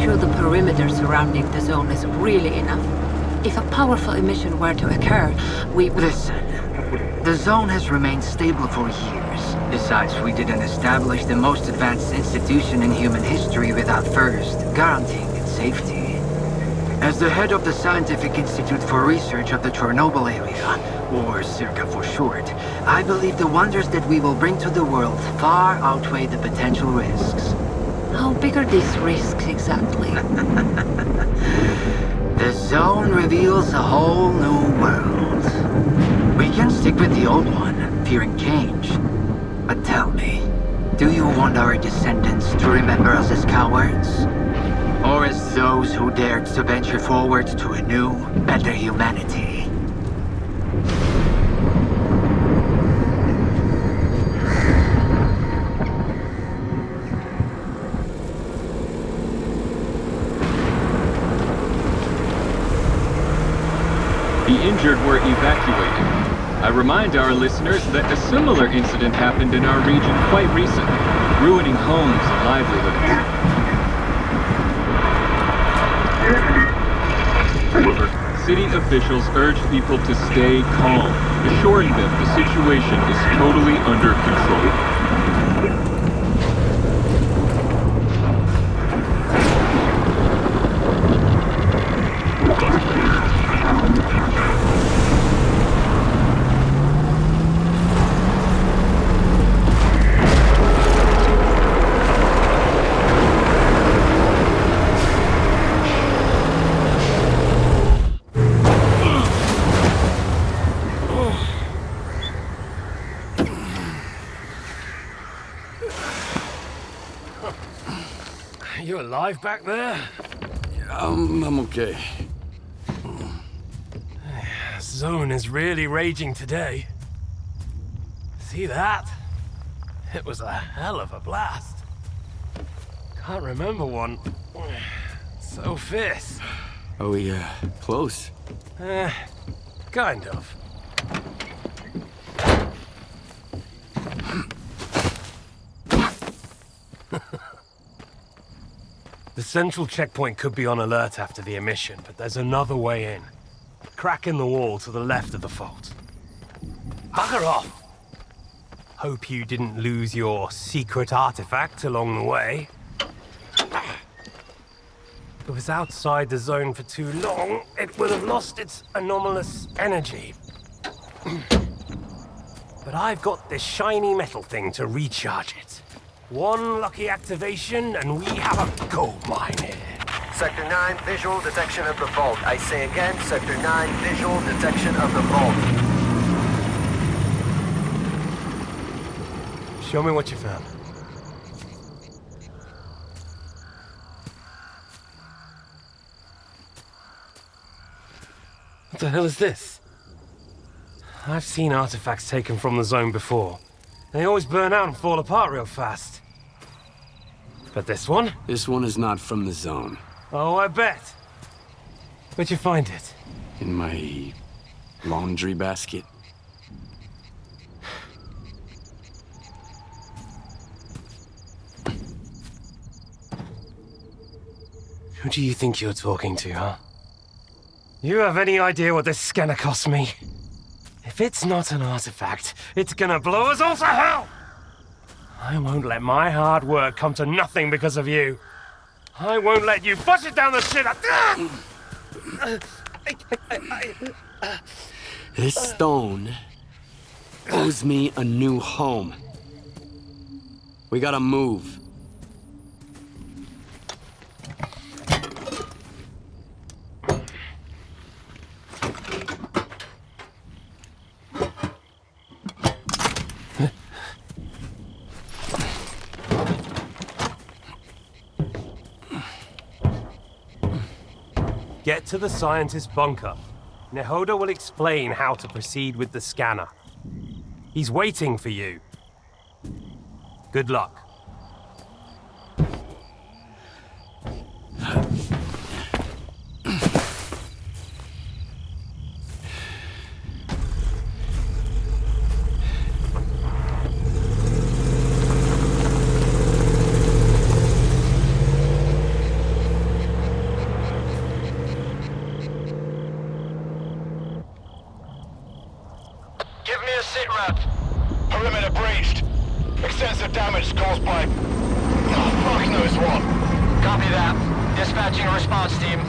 sure the perimeter surrounding the zone is really enough. If a powerful emission were to occur, we... Listen, the zone has remained stable for years. Besides, we didn't establish the most advanced institution in human history without first guaranteeing its safety. As the head of the Scientific Institute for Research of the Chornobyl area, or CIRCA for short, I believe the wonders that we will bring to the world far outweigh the potential risks. How big are these risks exactly? The zone reveals a whole new world. We can stick with the old one, fearing change. But tell me, do you want our descendants to remember us as cowards? Or as those who dared to venture forward to a new, better humanity? The injured were evacuated. I remind our listeners that a similar incident happened in our region quite recently, ruining homes and livelihoods. City officials urge people to stay calm, assuring them the situation is totally under control. You alive back there? I'm okay. Zone is really raging today. See that? It was a hell of a blast. Can't remember one so fierce. Are we, close? Kind of. The central checkpoint could be on alert after the emission, but there's another way in. Crack in the wall to the left of the fault. Bugger off! Hope you didn't lose your secret artifact along the way. If it was outside the zone for too long, it would have lost its anomalous energy. But I've got this shiny metal thing to recharge it. One lucky activation, and we have a gold mine here. Sector 9, visual detection of the vault. I say again, Sector 9, visual detection of the vault. Show me what you found. What the hell is this? I've seen artifacts taken from the zone before. They always burn out and fall apart real fast. But this one? This one is not from the zone. Oh, I bet. Where'd you find it? In my laundry basket. Who do you think you're talking to, huh? You have any idea what this scanner cost me? If it's not an artifact, it's gonna blow us all to hell! I won't let my hard work come to nothing because of you. I won't let you push it down the shit. This stone owes me a new home. We gotta move. Get to the scientist's bunker. Nehoda will explain how to proceed with the scanner. He's waiting for you. Good luck. Give me a sit rep. Perimeter breached. Extensive damage caused by... oh, fuck knows what. Copy that. Dispatching a response team.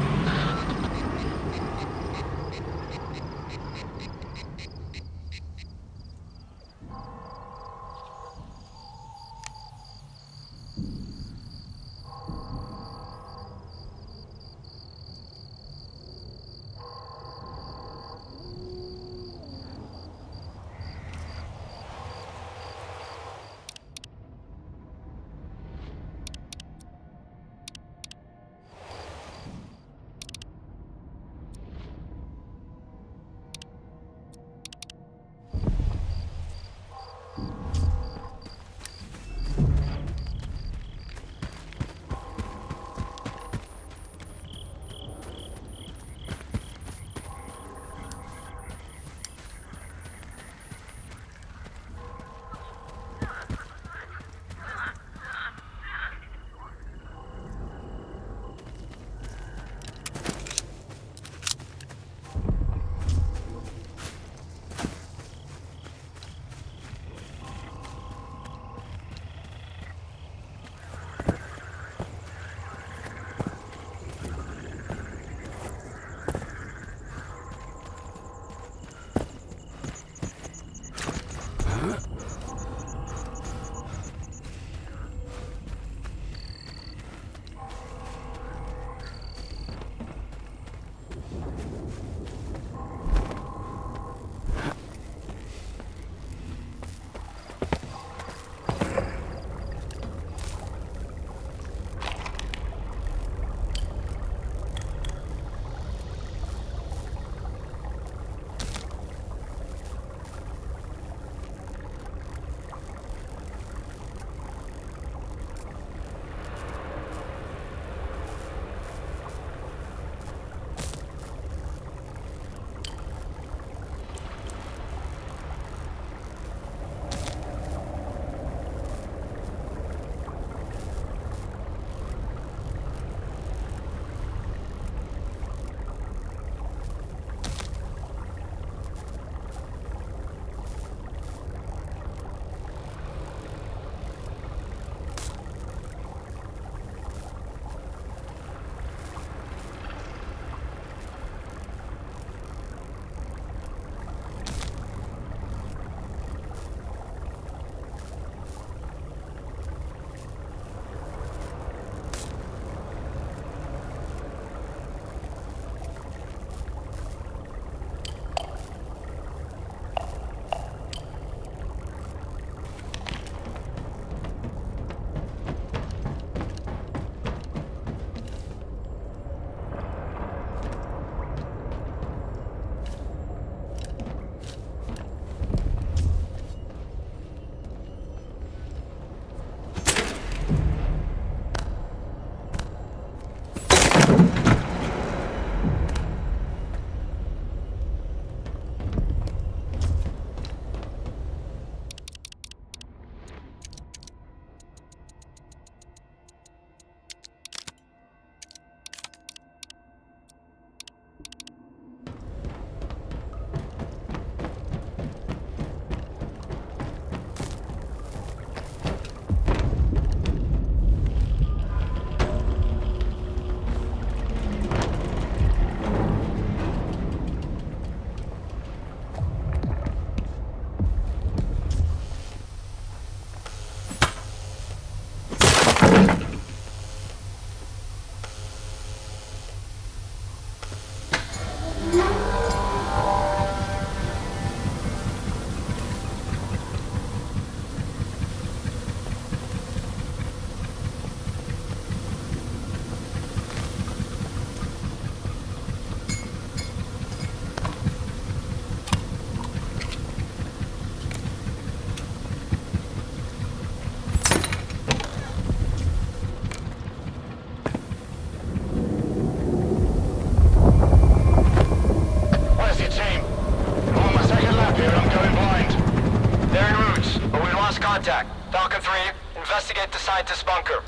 Contact. Falcon 3, investigate the scientist bunker.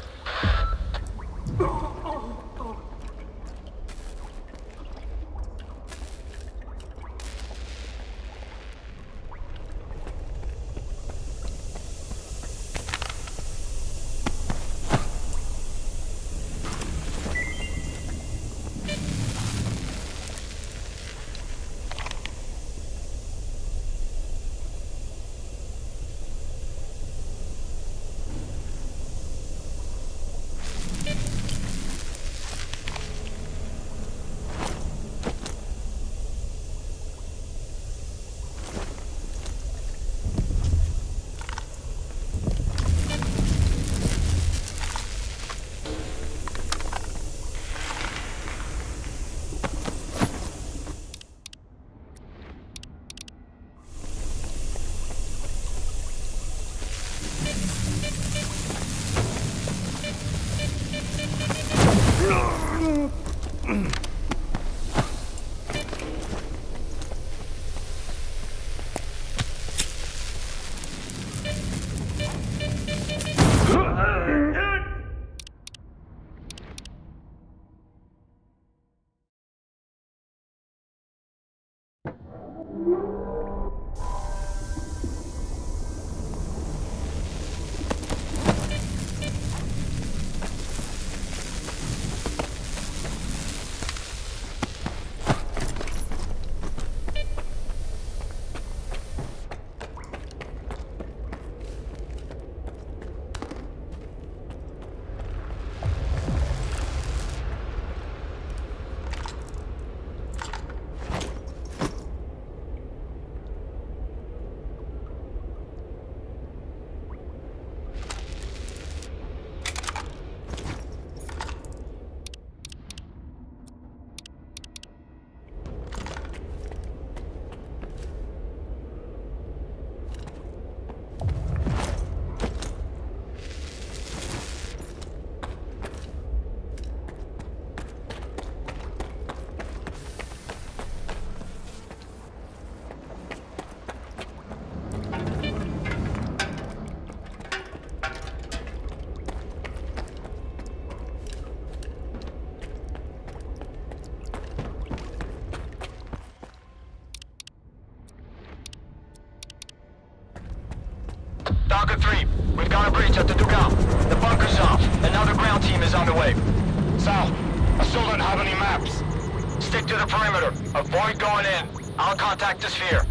3. We've got a breach at the Dugan. The bunker's off, and now the ground team is on the way. Sal, I still don't have any maps. Stick to the perimeter. Avoid going in. I'll contact the sphere.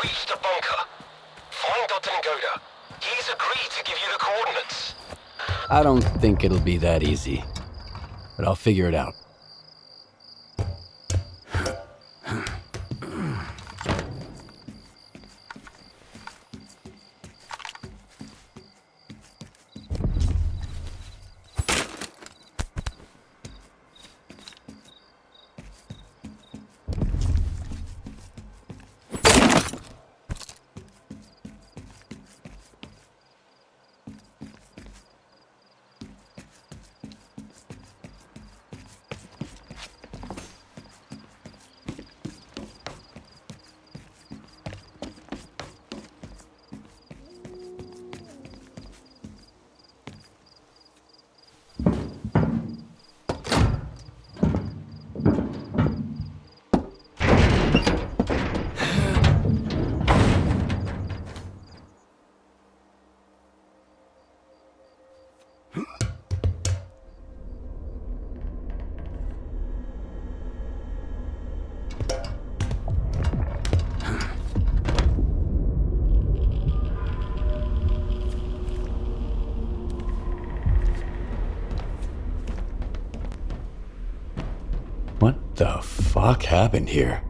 Reach the bunker. Find Dr. Ngoda. He's agreed to give you the coordinates. I don't think it'll be that easy, but I'll figure it out. the fuck happened here?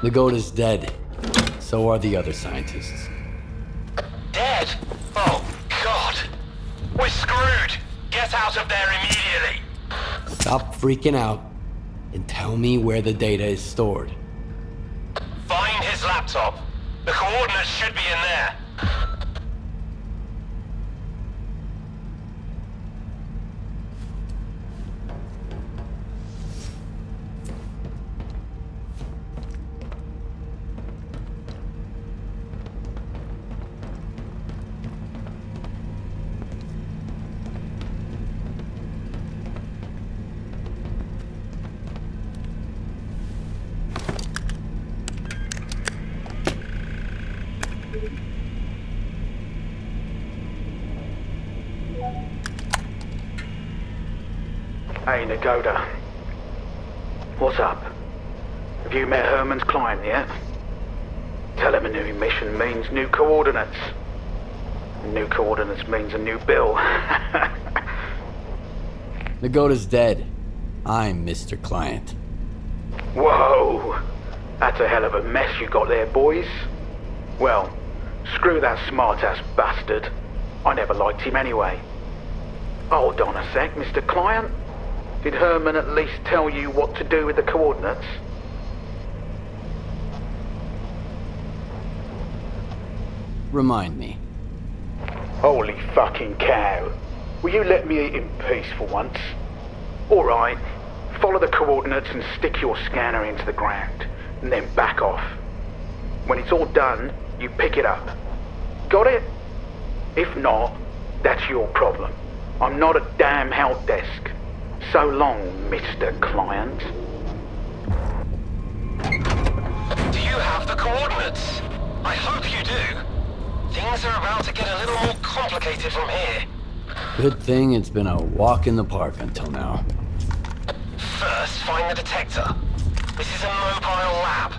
The goat is dead. So are the other scientists. Dead? Oh, God. We're screwed. Get out of there immediately. Stop freaking out and tell me where the data is stored. Find his laptop. The coordinates should be in there. Hey, Nagoda. What's up? Have you met Herman's client yet? Tell him a new mission means new coordinates. New coordinates means a new bill. The goat is dead. I'm Mr. Client. Whoa! That's a hell of a mess you got there, boys. Well, screw that smart-ass bastard. I never liked him anyway. Hold on a sec, Mr. Client. Did Herman at least tell you what to do with the coordinates? Remind me. Holy fucking cow. Will you let me eat in peace for once? Alright, follow the coordinates and stick your scanner into the ground, and then back off. When it's all done, you pick it up. Got it? If not, that's your problem. I'm not a damn help desk. So long, Mr. Client. Do you have the coordinates? I hope you do. Things are about to get a little more complicated from here. Good thing it's been a walk in the park until now. First, find the detector. This is a mobile lab.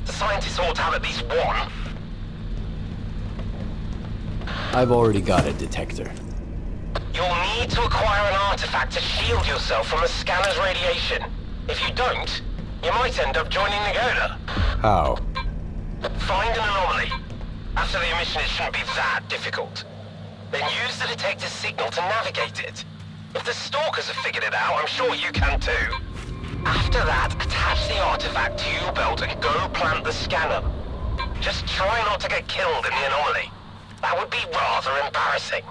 The scientists ought to have at least one. I've already got a detector. You'll need to acquire an artifact to shield yourself from the scanner's radiation. If you don't, you might end up joining Nagoda. How? Find an anomaly. After the emission, it shouldn't be that difficult. Then use the detector's signal to navigate it. If the stalkers have figured it out, I'm sure you can too. After that, attach the artifact to your belt and go plant the scanner. Just try not to get killed in the anomaly. That would be rather embarrassing.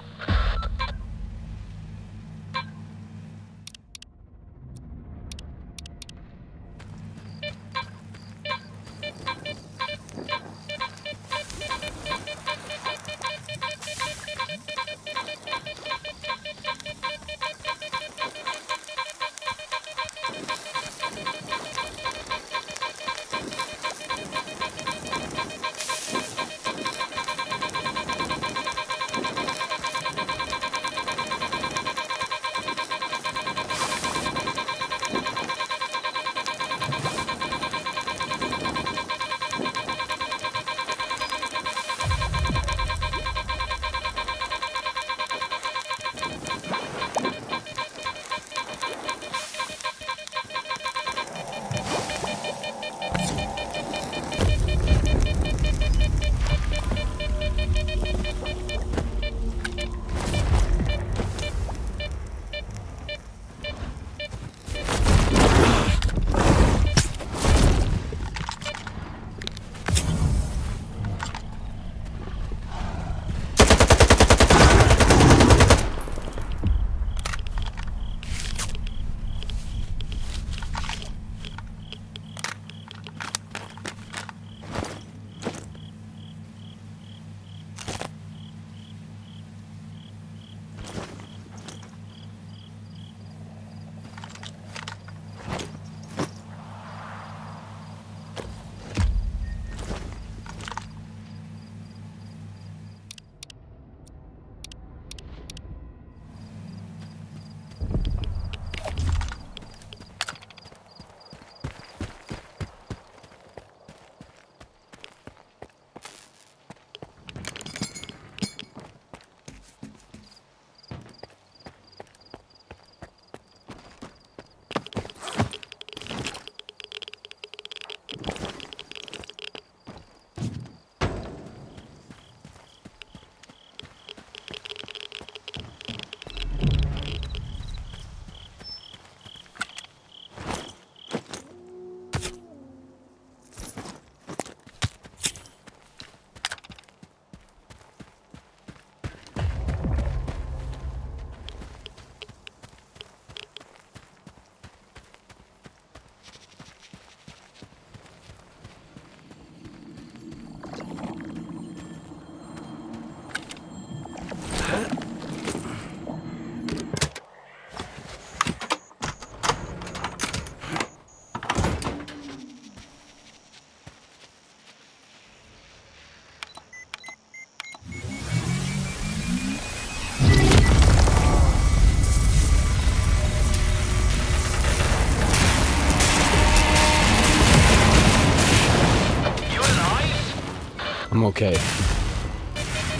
I'm okay.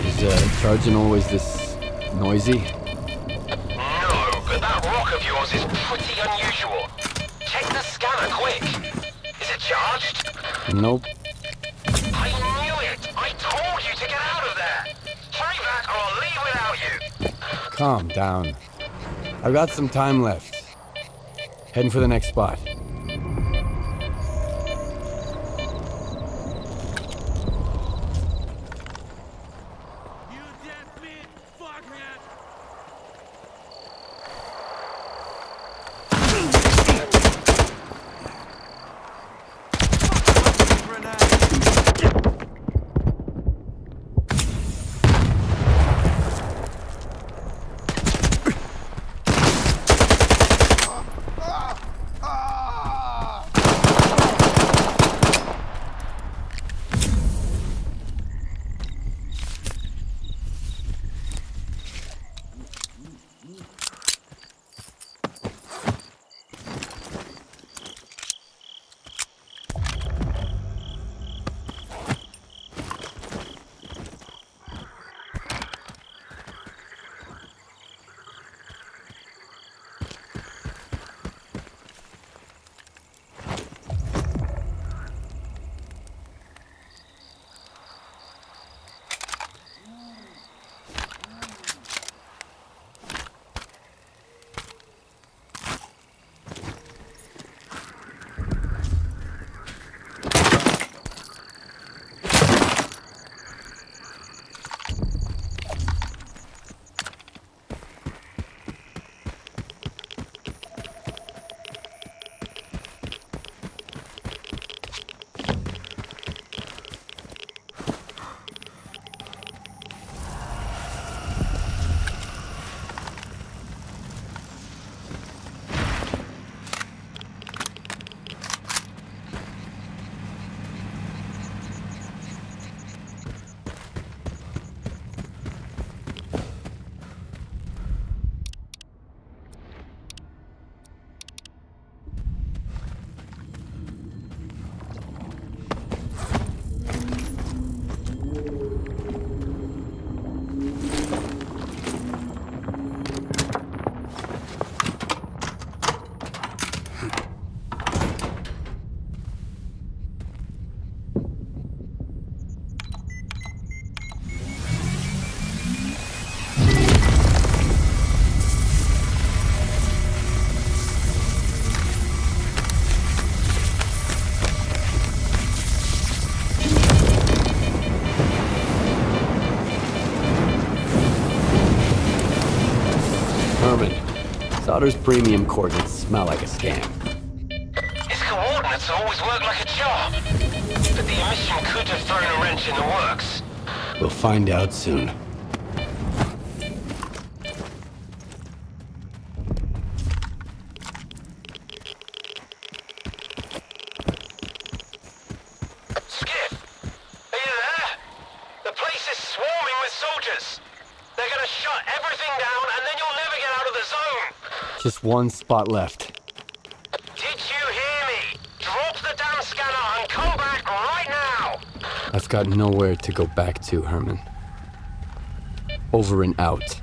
Is charging always this noisy? No, but that rock of yours is pretty unusual. Check the scanner quick. Is it charged? Nope. I knew it! I told you to get out of there! Hurry back or I'll leave without you! Calm down. I've got some time left. Heading for the next spot. Daughter's premium coordinates smell like a scam. His coordinates always work like a charm. But the emission could have thrown a wrench in the works. We'll find out soon. Skip, are you there? The place is swarming with soldiers. They're gonna shut everything down and then you'll never get out of the zone. Just one spot left. Did you hear me? Drop the damn scanner and come back right now! I've got nowhere to go back to, Herman. Over and out.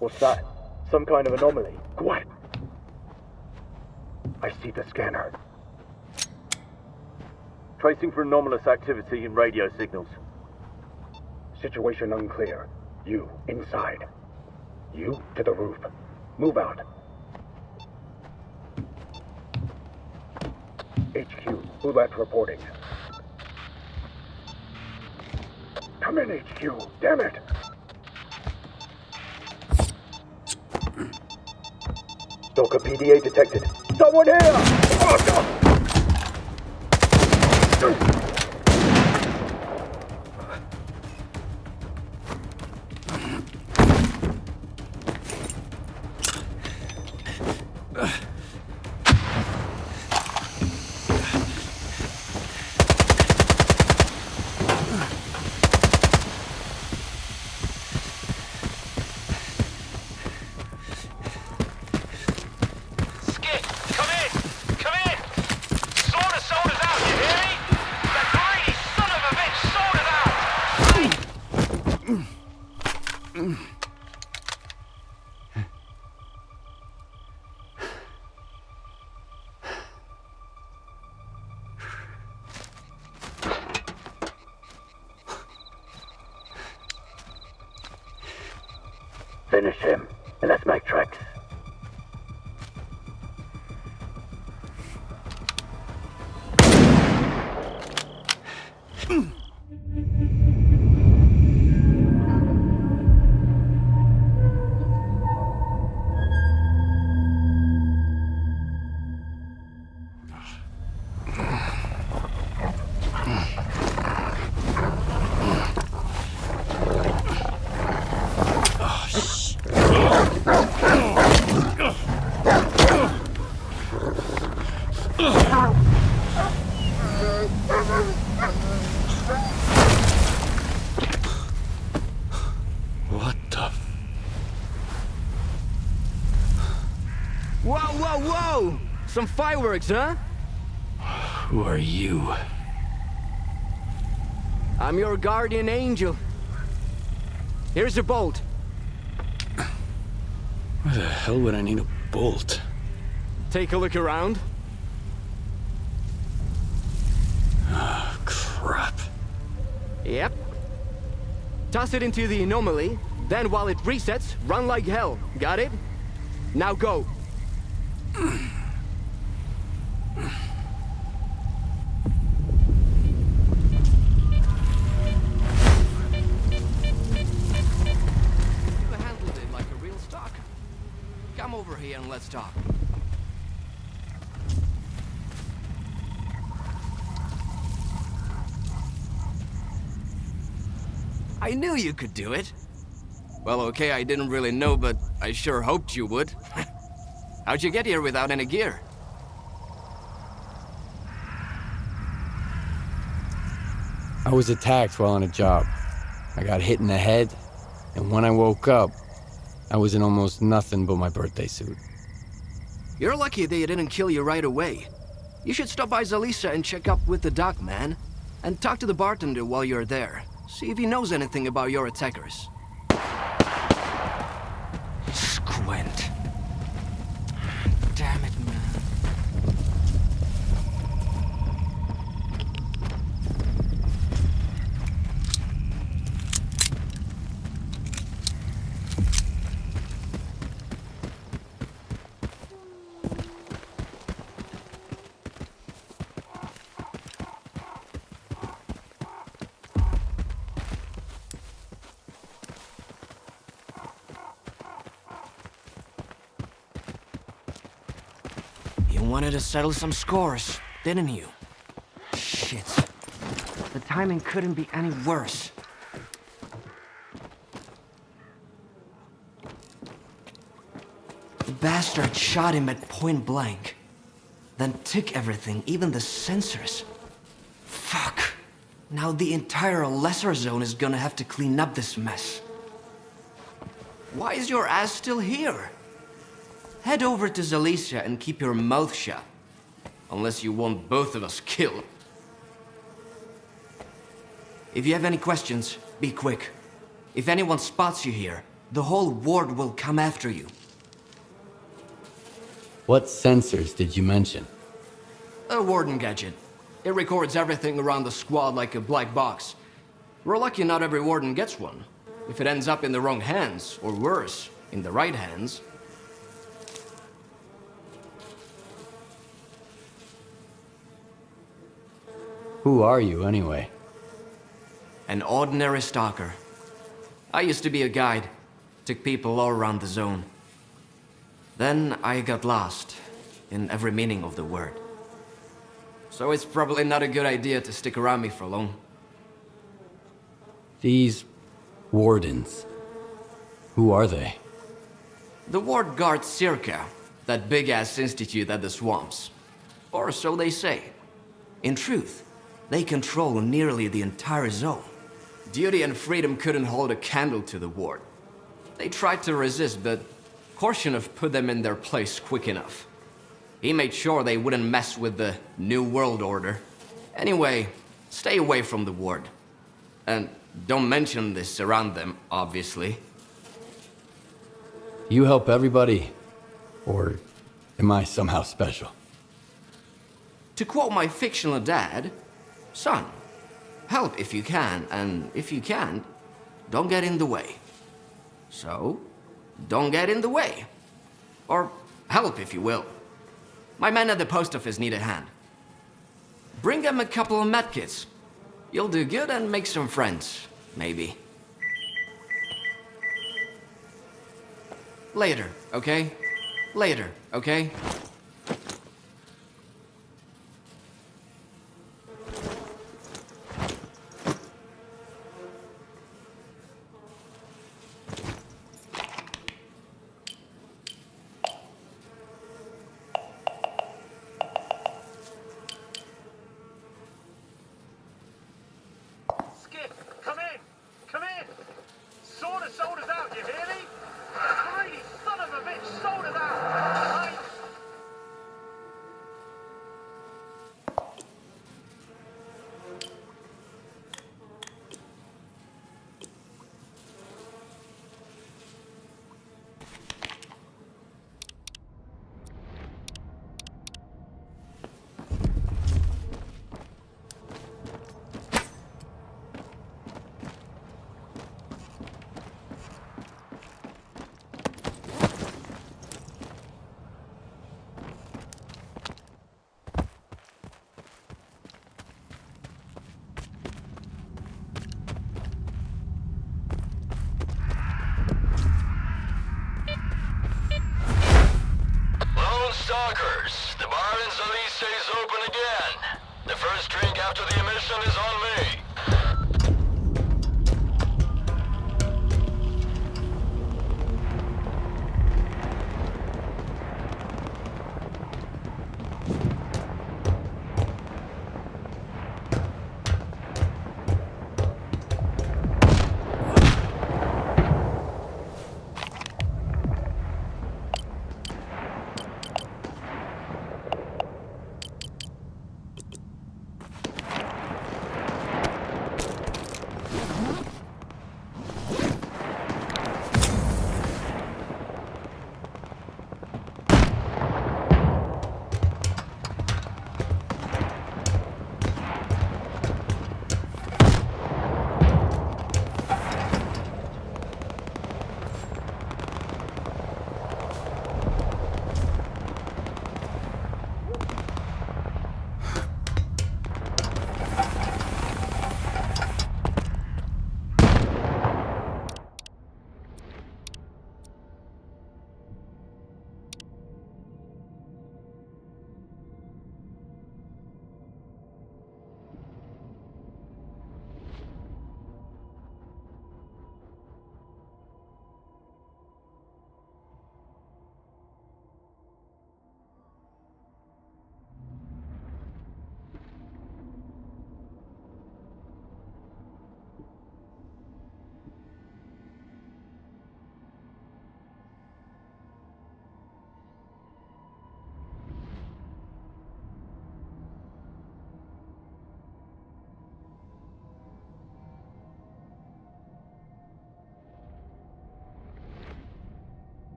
What's that? Some kind of anomaly. Quiet! I see the scanner. Tracing for anomalous activity in radio signals. Situation unclear. You, inside. You, to the roof. Move out. HQ, Bullet reporting. Come in, HQ. Damn it! S.T.A.L.K.E.R PDA detected. Someone here! Oh, no. Finish him, and let's make tracks. What the? Whoa, whoa, whoa! Some fireworks, huh? Who are you? I'm your guardian angel. Here's your bolt. Why the hell would I need a bolt? Take a look around. Oh, crap. Toss it into the anomaly, then while it resets, run like hell. Got it? Now go. Come over here and let's talk. I knew you could do it. Well, okay, I didn't really know, but I sure hoped you would. How'd you get here without any gear? I was attacked while on a job. I got hit in the head, and when I woke up, I was in almost nothing but my birthday suit. You're lucky they didn't kill you right away. You should stop by Zalisa and check up with the doc, man. And talk to the bartender while you're there. See if he knows anything about your attackers. Squint. Damn it, man. You wanted to settle some scores, didn't you? Shit. The timing couldn't be any worse. The bastard shot him at point blank. Then took everything, even the sensors. Fuck. Now the entire lesser zone is gonna have to clean up this mess. Why is your ass still here? Head over to Zalisa and keep your mouth shut. Unless you want both of us killed. If you have any questions, be quick. If anyone spots you here, the whole ward will come after you. What sensors did you mention? A warden gadget. It records everything around the squad like a black box. We're lucky not every warden gets one. If it ends up in the wrong hands, or worse, in the right hands. Who are you, anyway? An ordinary stalker. I used to be a guide. Took people all around the zone. Then I got lost, in every meaning of the word. So it's probably not a good idea to stick around me for long. These wardens, who are they? The ward guards S.T.A.L.K.E.R, that big-ass institute at the swamps. Or so they say. In truth, they control nearly the entire zone. Duty and Freedom couldn't hold a candle to the ward. They tried to resist, but Korshunov put them in their place quick enough. He made sure they wouldn't mess with the New World Order. Anyway, stay away from the ward. And don't mention this around them, obviously. You help everybody? Or am I somehow special? To quote my fictional dad, son, help if you can, and if you can't, don't get in the way. So, don't get in the way. Or help if you will. My men at the post office need a hand. Bring them a couple of medkits. You'll do good and make some friends, maybe. Later, okay? Later, okay? Stalkers, the bar in Zalise is open again. The first drink after the emission is on me.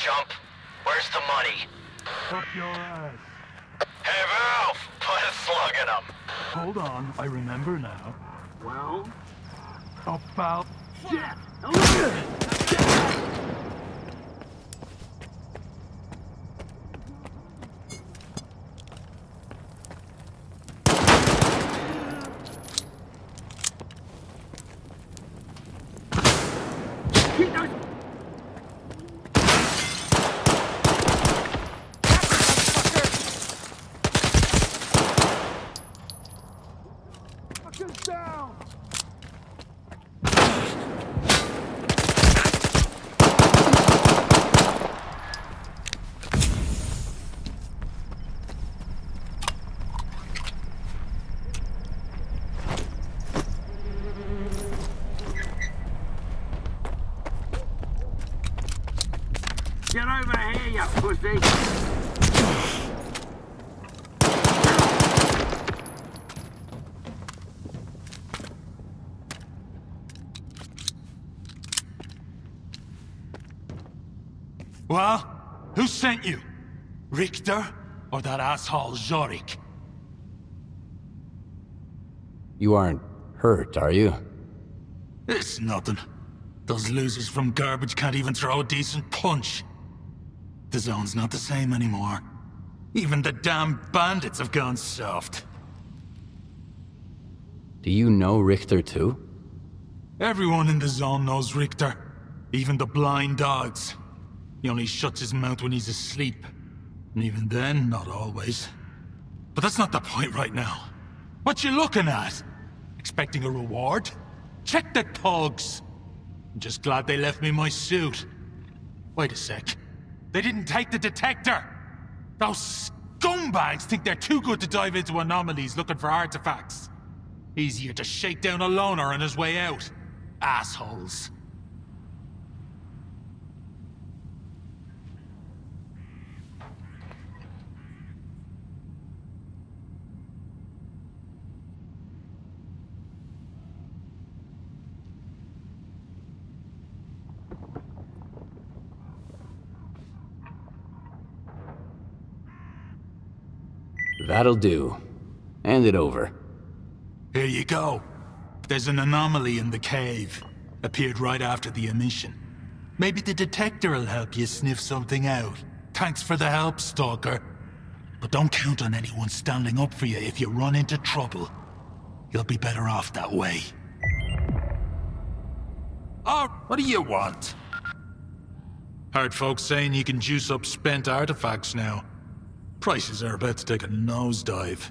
chump. Where's the money? Up your ass. Hey, Valve! Put a slug in him. Hold on, I remember now. Well? About... Shit! Down! Get over here, you pussy! Well, who sent you? Richter or that asshole Zorik? You aren't hurt, are you? It's nothing. Those losers from garbage can't even throw a decent punch. The zone's not the same anymore. Even the damn bandits have gone soft. Do you know Richter too? Everyone in the zone knows Richter. Even the blind dogs. He only shuts his mouth when he's asleep. And even then, not always. But that's not the point right now. What you looking at? Expecting a reward? Check the thugs. I'm just glad they left me my suit. Wait a sec. They didn't take the detector! Those scumbags think they're too good to dive into anomalies looking for artifacts. Easier to shake down a loner on his way out. Assholes. That'll do. Hand it over. Here you go. There's an anomaly in the cave. Appeared right after the emission. Maybe the detector will help you sniff something out. Thanks for the help, Stalker. But don't count on anyone standing up for you if you run into trouble. You'll be better off that way. Oh, what do you want? Heard folks saying you can juice up spent artifacts now. Prices are about to take a nosedive.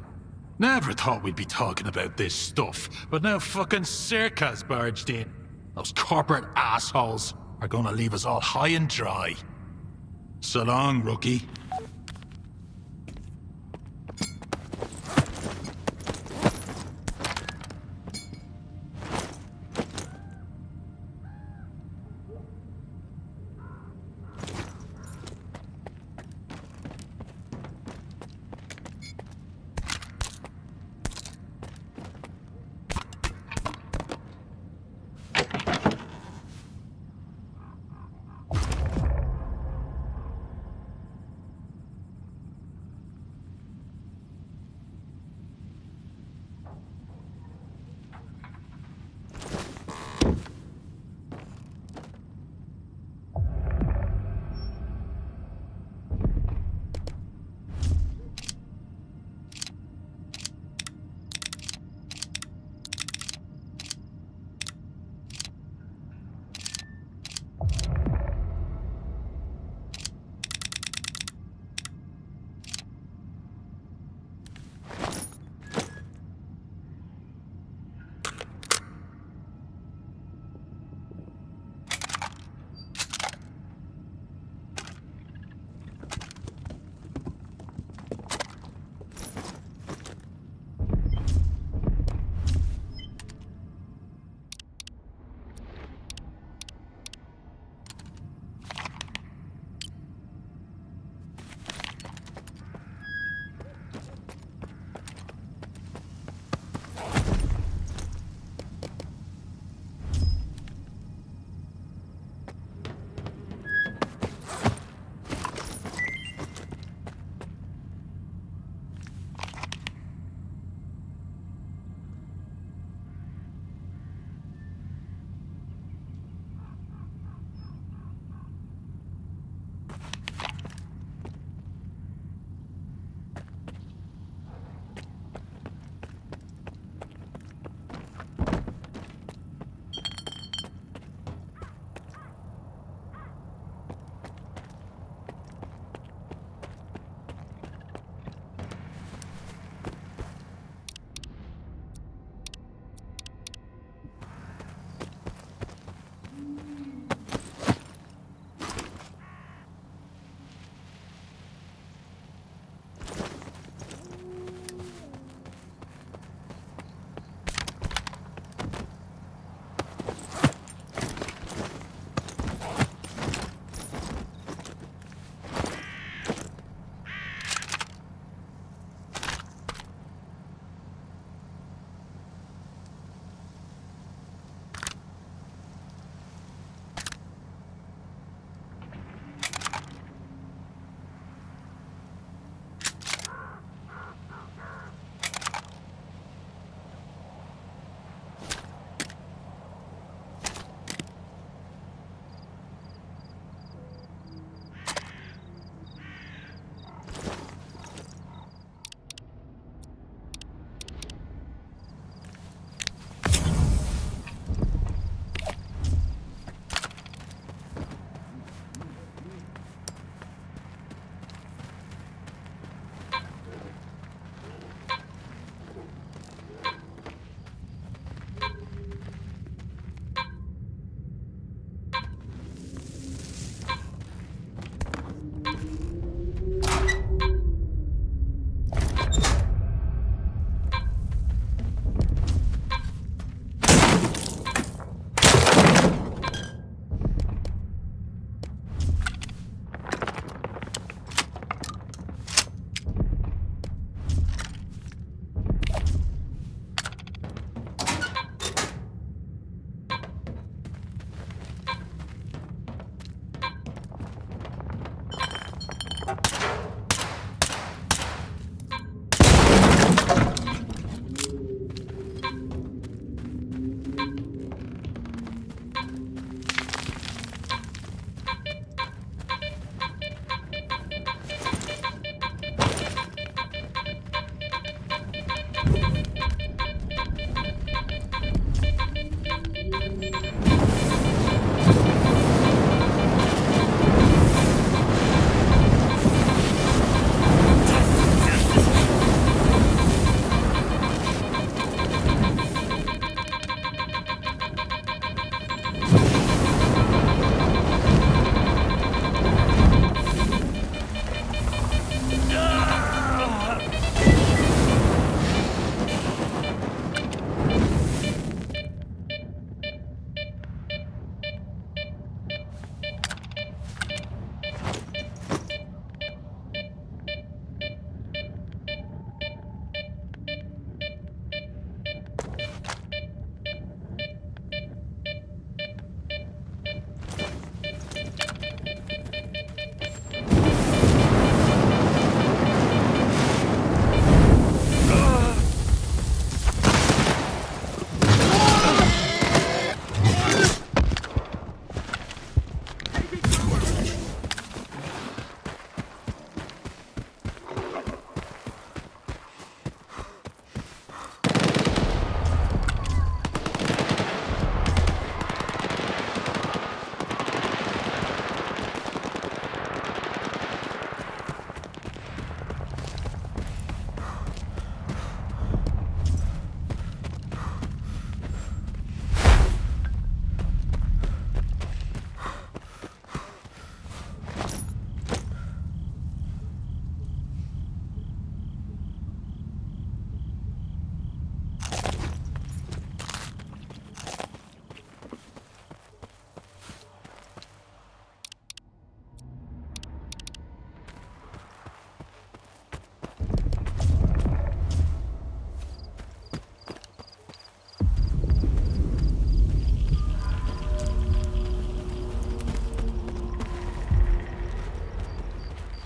Never thought we'd be talking about this stuff, but now fucking S.T.A.L.K.E.R's barged in. Those corporate assholes are gonna leave us all high and dry. So long, rookie.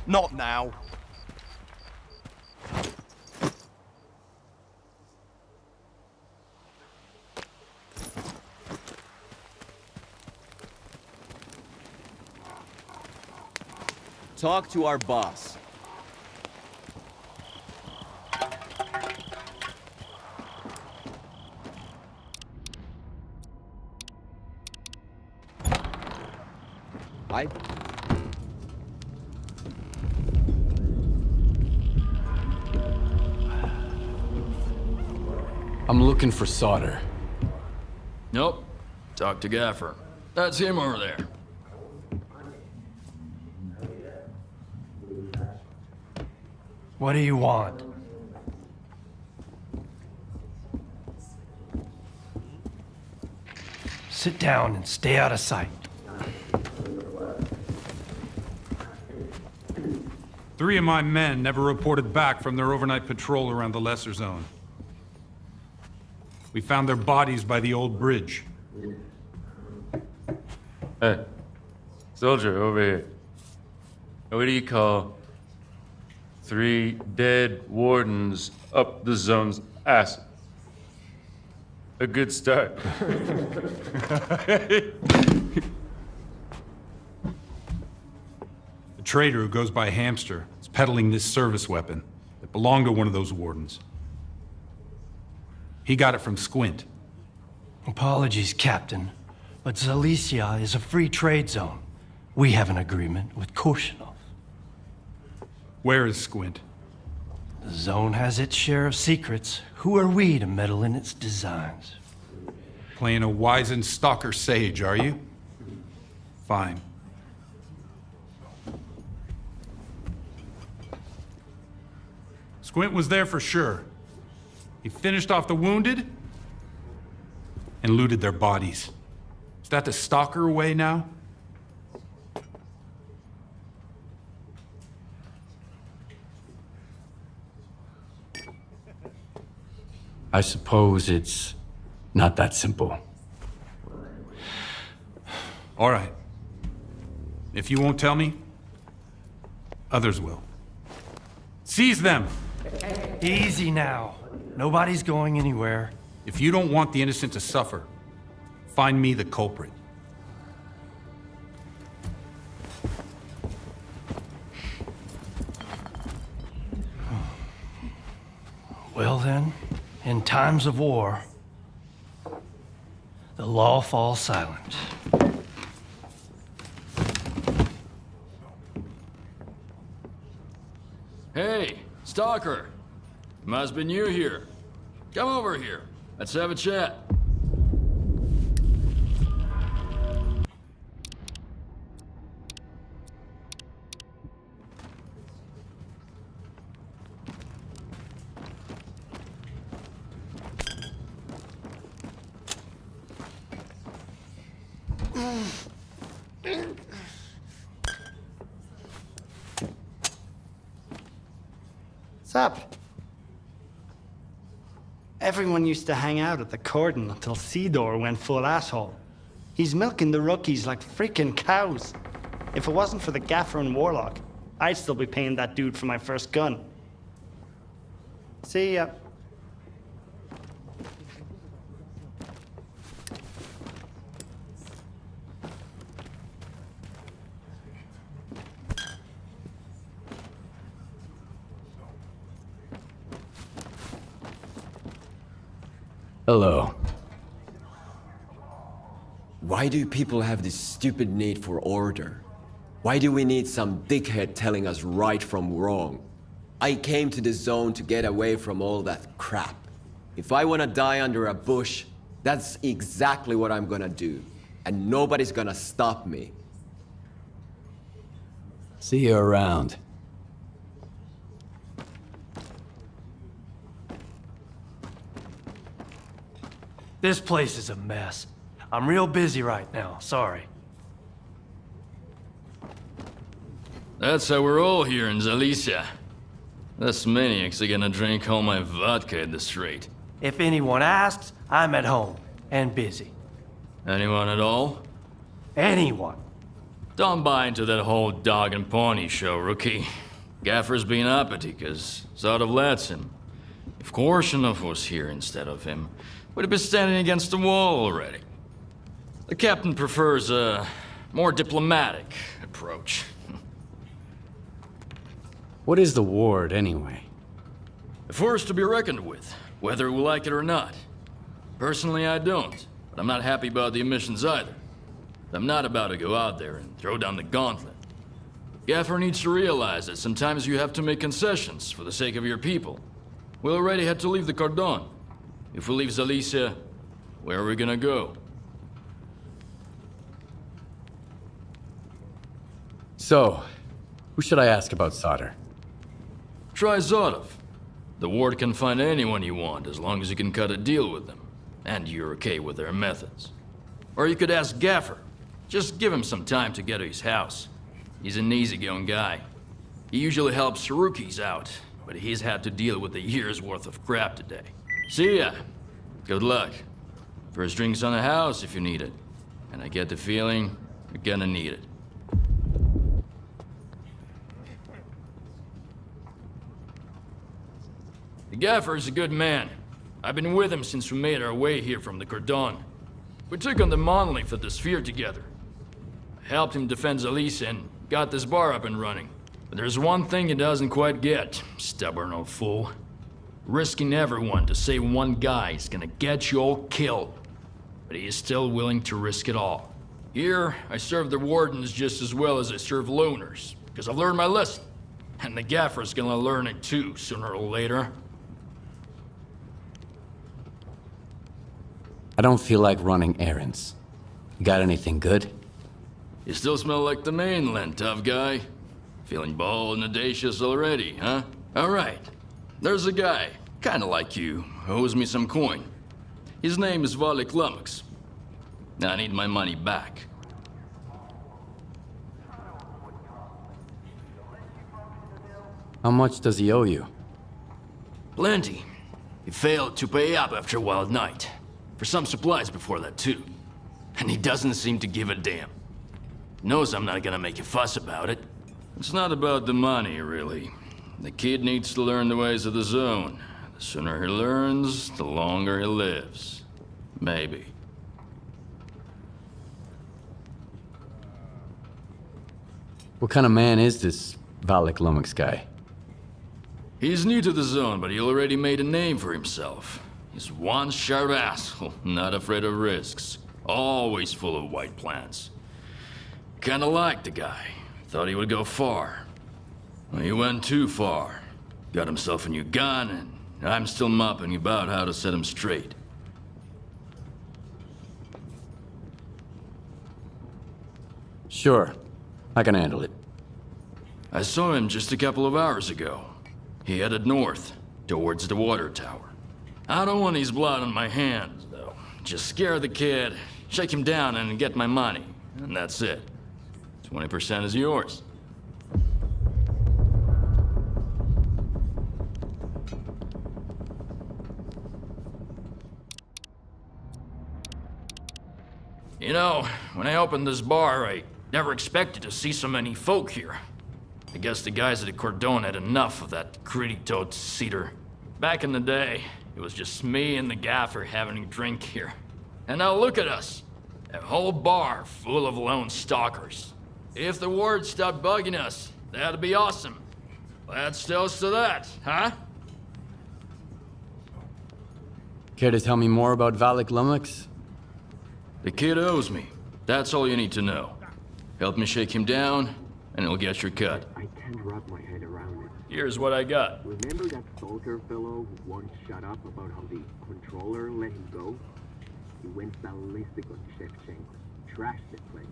Not now. Talk to our boss. I'm looking for solder. Nope. Talk to Gaffer. That's him over there. What do you want? Sit down and stay out of sight. 3 of my men never reported back from their overnight patrol around the Lesser Zone. We found their bodies by the old bridge. Hey, soldier over here. What do you call 3 dead wardens up the zone's ass? A good start. The trader who goes by Hamster is peddling this service weapon that belonged to one of those wardens. He got it from Squint. Apologies, Captain, but Zalicia is a free trade zone. We have an agreement with Korshunov. Where is Squint? The zone has its share of secrets. Who are we to meddle in its designs? Playing a wizened stalker sage, are you? Fine. Squint was there for sure. He finished off the wounded and looted their bodies. Is that the Stalker way now? I suppose it's not that simple. All right. If you won't tell me, others will. Seize them! Easy now. Nobody's going anywhere. If you don't want the innocent to suffer, find me the culprit. Well then, in times of war, the law falls silent. Hey, Stalker. Must be new here. Come over here. Let's have a chat. Sup? Everyone used to hang out at the cordon until S.T.A.L.K.E.R went full asshole. He's milking the rookies like freaking cows. If it wasn't for the Gaffer and Warlock, I'd still be paying that dude for my first gun. See ya. Hello. Why do people have this stupid need for order? Why do we need some dickhead telling us right from wrong? I came to the zone to get away from all that crap. If I wanna die under a bush, that's exactly what I'm gonna do. And nobody's gonna stop me. See you around. This place is a mess. I'm real busy right now, sorry. That's how we're all here in Zalicia. This maniac's gonna drink all my vodka at the street. If anyone asks, I'm at home and busy. Anyone at all? Anyone. Don't buy into that whole dog and pony show, rookie. Gaffer's been uppity, cause sort of lets him. If Korshunov was here instead of him, we'd have been standing against the wall already. The captain prefers a more diplomatic approach. What is the ward, anyway? A force to be reckoned with, whether we like it or not. Personally, I don't, but I'm not happy about the emissions either. I'm not about to go out there and throw down the gauntlet. Gaffer needs to realize that sometimes you have to make concessions for the sake of your people. We already had to leave the Cordon. If we leave Zalicia, where are we gonna go? So, who should I ask about solder? Try Zotov. The ward can find anyone you want as long as you can cut a deal with them. And you're okay with their methods. Or you could ask Gaffer. Just give him some time to get to his house. He's an easygoing guy. He usually helps rookies out, but he's had to deal with a year's worth of crap today. See ya. Good luck. First drinks on the house if you need it. And I get the feeling you're gonna need it. The Gaffer's a good man. I've been with him since we made our way here from the Cordon. We took on the monolith of the sphere together. I helped him defend Zalicia and got this bar up and running. But there's one thing he doesn't quite get, stubborn old fool. Risking everyone to save one guy is gonna get you all killed. But he is still willing to risk it all. Here, I serve the wardens just as well as I serve loners, because I've learned my lesson. And the Gaffer's gonna learn it too, sooner or later. I don't feel like running errands. You got anything good? You still smell like the mainland, tough guy. Feeling bold and audacious already, huh? All right. There's a guy, kinda like you, who owes me some coin. His name is Valik Lumux. I need my money back. How much does he owe you? Plenty. He failed to pay up after Wild Night. For some supplies before that, too. And he doesn't seem to give a damn. Knows I'm not gonna make a fuss about it. It's not about the money, really. The kid needs to learn the ways of the zone. The sooner he learns, the longer he lives. Maybe. What kind of man is this Valik Lumux guy? He's new to the zone, but he already made a name for himself. He's one sharp asshole, not afraid of risks. Always full of white plans. Kinda liked the guy. Thought he would go far. Well, he went too far. Got himself a new gun, and I'm still mopping about how to set him straight. Sure. I can handle it. I saw him just a couple of hours ago. He headed north, towards the water tower. I don't want his blood on my hands, though. Just scare the kid, shake him down, and get my money. And that's it. 20% is yours. You know, when I opened this bar, I never expected to see so many folk here. I guess the guys at the Cordon had enough of that gritty-toed cedar. Back in the day, it was just me and the Gaffer having a drink here. And now look at us. A whole bar full of lone stalkers. If the ward stopped bugging us, that'd be awesome. Let's toast to that, huh? Care to tell me more about Valik Lumux? The kid owes me. That's all you need to know. Help me shake him down, and he'll get your cut. I can't wrap my head around it. Here's what I got. Remember that ST.A.L.K.E.R fellow who once shut up about how the controller let him go? He went ballistic on Shevchenko, trashed the place.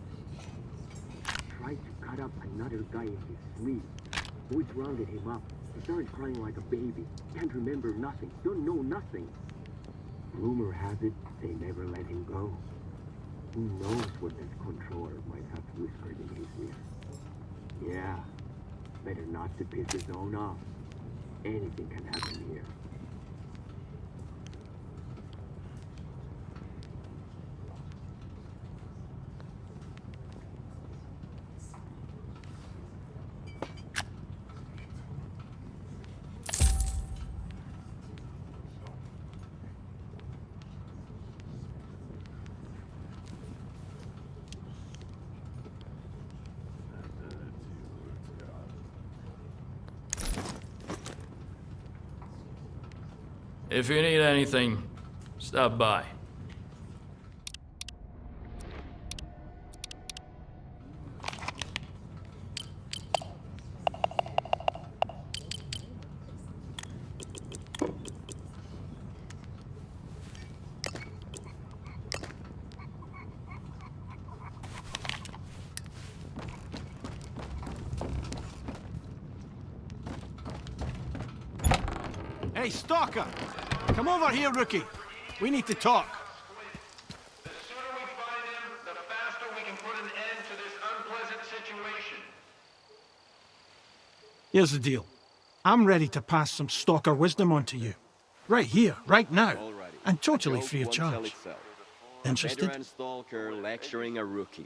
Tried to cut up another guy in his sleep. Boys rounded him up. He started crying like a baby. Can't remember nothing. Don't know nothing. Rumor has it they never let him go. Who knows what that controller might have whispered in his ear. Yeah, better not to piss his own off. Anything can happen here. If you need anything, stop by. Hey, Stalker! Come over here, rookie. We need to talk. The sooner we find him, the faster we can put an end to this unpleasant situation. Here's the deal. I'm ready to pass some Stalker wisdom on to you. Right here, right now. And totally free of charge. Interested? Veteran Stalker lecturing a rookie.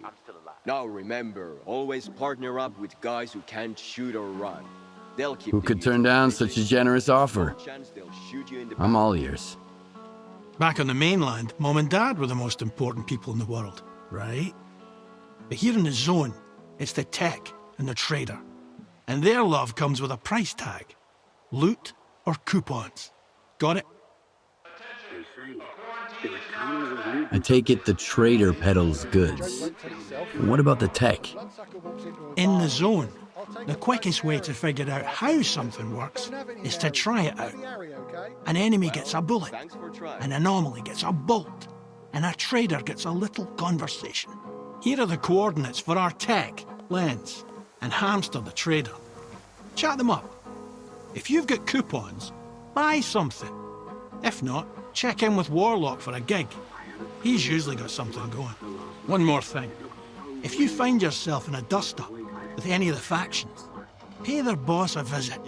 Now remember, always partner up with guys who can't shoot or run. They'll keep Who could turn down such a generous offer? I'm all ears. Back on the mainland, Mom and Dad were the most important people in the world, right? But here in the zone, it's the tech and the trader. And their love comes with a price tag. Loot or coupons. Got it? I take it the trader peddles goods. What about the tech? In the zone, the quickest way to figure out how something works is to try it out. An enemy gets a bullet, an anomaly gets a bolt, and a trader gets a little conversation. Here are the coordinates for our tech, Lens, and Hamster the trader. Chat them up. If you've got coupons, buy something. If not, check in with Warlock for a gig. He's usually got something going. One more thing. If you find yourself in a dust-up with any of the factions, pay their boss a visit.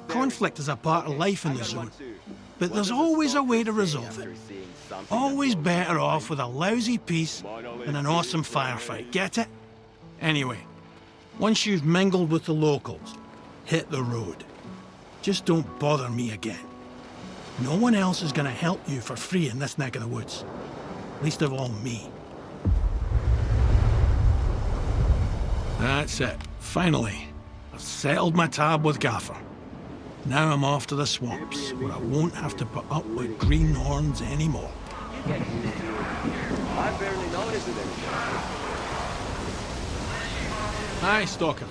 Conflict is a part of life in the zone, but there's always a way to resolve it. Always better off with a lousy peace than an awesome firefight, get it? Anyway, once you've mingled with the locals, hit the road. Just don't bother me again. No one else is gonna help you for free in this neck of the woods. Least of all me. That's it. Finally, I've settled my tab with Gaffer. Now I'm off to the swamps, where I won't have to put up with greenhorns anymore. I barely noticed it anymore. Hi, Stalker.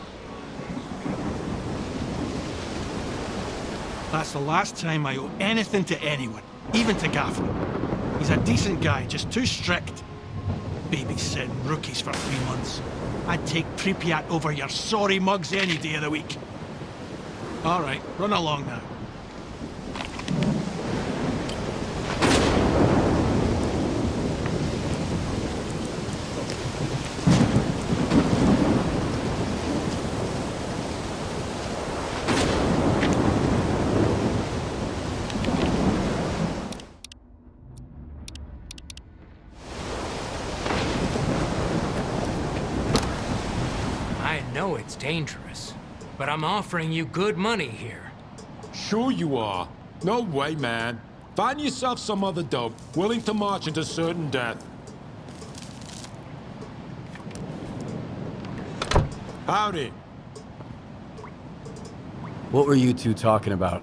That's the last time I owe anything to anyone, even to Gaffer. He's a decent guy, just too strict. Babysitting rookies for 3 months. I'd take Pripyat over your sorry mugs any day of the week. All right, run along now. I know it's dangerous, but I'm offering you good money here. Sure you are. No way, man. Find yourself some other dope willing to march into certain death. Howdy. What were you two talking about?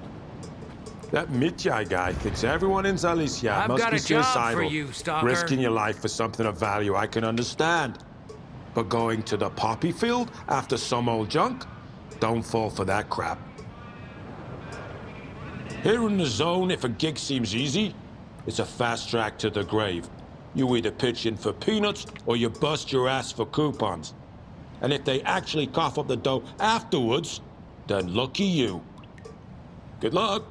That Mitjai guy thinks everyone in Zalicia I've must got be a job suicidal. for you, Stalker. Risking your life for something of value I can understand. But going to the poppy field after some old junk? Don't fall for that crap. Here in the zone, if a gig seems easy, it's a fast track to the grave. You either pitch in for peanuts or you bust your ass for coupons. And if they actually cough up the dough afterwards, then lucky you. Good luck.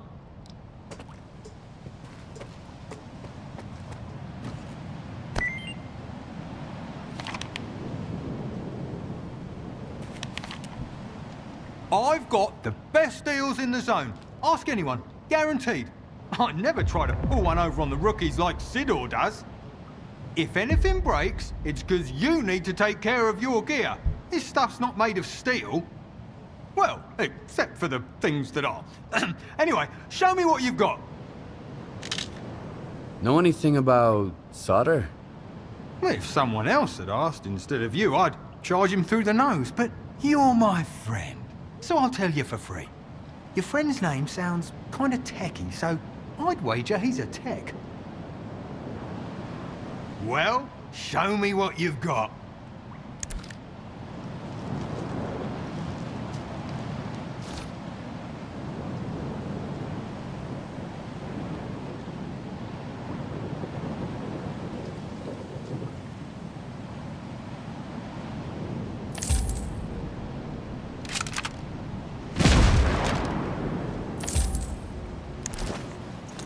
I've got the best deals in the zone. Ask anyone. Guaranteed. I never try to pull one over on the rookies like Sidor does. If anything breaks, it's because you need to take care of your gear. This stuff's not made of steel. Well, except for the things that are. Anyway, show me what you've got. Know anything about solder? Well, if someone else had asked instead of you, I'd charge him through the nose. But you're my friend, so I'll tell you for free. Your friend's name sounds kind of techy, so I'd wager he's a tech. Well, show me what you've got.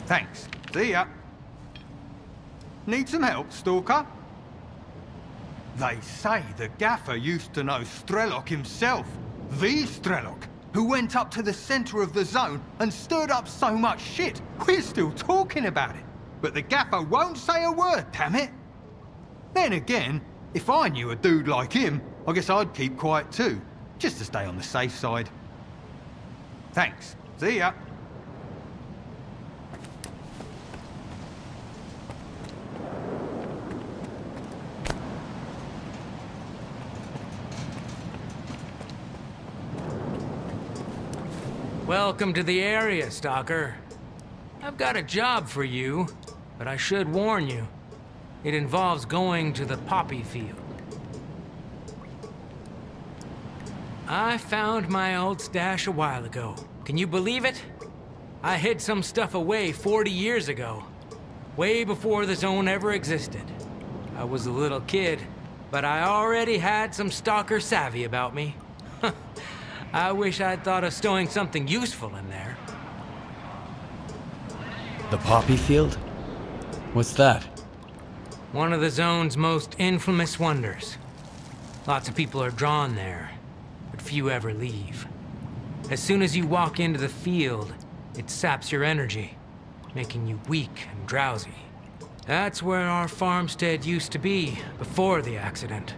Thanks. See ya. Need some help, Stalker? They say the Gaffer used to know S.T.A.L.K.E.R himself. The S.T.A.L.K.E.R, who went up to the center of the zone and stirred up so much shit. We're still talking about it. But the Gaffer won't say a word, damn it. Then again, if I knew a dude like him, I guess I'd keep quiet too, just to stay on the safe side. Thanks. See ya. Welcome to the area, Stalker. I've got a job for you, but I should warn you. It involves going to the poppy field. I found my old stash a while ago. Can you believe it? I hid some stuff away 40 years ago, way before the zone ever existed. I was a little kid, but I already had some stalker savvy about me. I wish I'd thought of stowing something useful in there. The poppy field? What's that? One of the zone's most infamous wonders. Lots of people are drawn there, but few ever leave. As soon as you walk into the field, it saps your energy, making you weak and drowsy. That's where our farmstead used to be before the accident.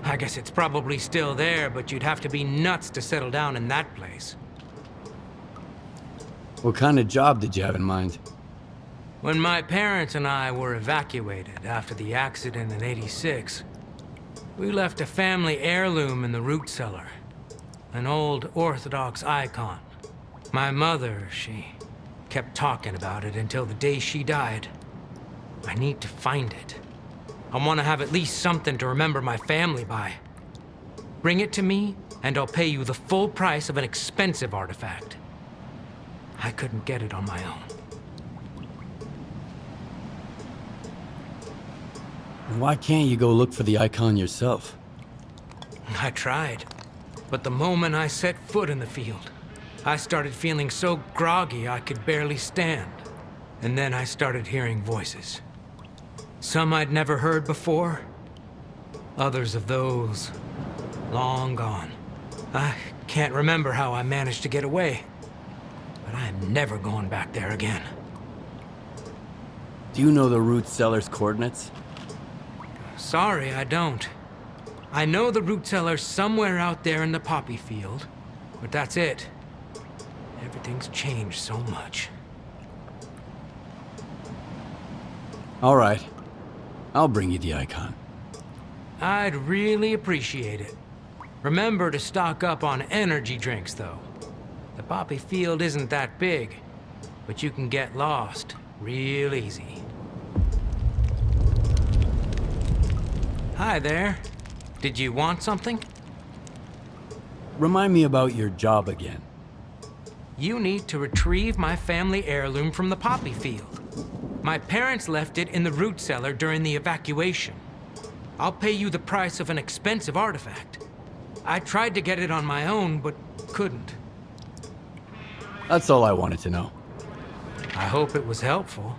I guess it's probably still there, but you'd have to be nuts to settle down in that place. What kind of job did you have in mind? When my parents and I were evacuated after the accident in '86, we left a family heirloom in the root cellar. An old Orthodox icon. My mother, she kept talking about it until the day she died. I need to find it. I want to have at least something to remember my family by. Bring it to me, and I'll pay you the full price of an expensive artifact. I couldn't get it on my own. Why can't you go look for the icon yourself? I tried, but the moment I set foot in the field, I started feeling so groggy I could barely stand. And then I started hearing voices. Some I'd never heard before. Others of those, long gone. I can't remember how I managed to get away, but I'm never going back there again. Do you know the root cellar's coordinates? Sorry, I don't. I know the root cellar's somewhere out there in the poppy field, but that's it. Everything's changed so much. All right. I'll bring you the icon. I'd really appreciate it. Remember to stock up on energy drinks, though. The poppy field isn't that big, but you can get lost real easy. Hi there. Did you want something? Remind me about your job again. You need to retrieve my family heirloom from the poppy field. My parents left it in the root cellar during the evacuation. I'll pay you the price of an expensive artifact. I tried to get it on my own, but couldn't. That's all I wanted to know. I hope it was helpful.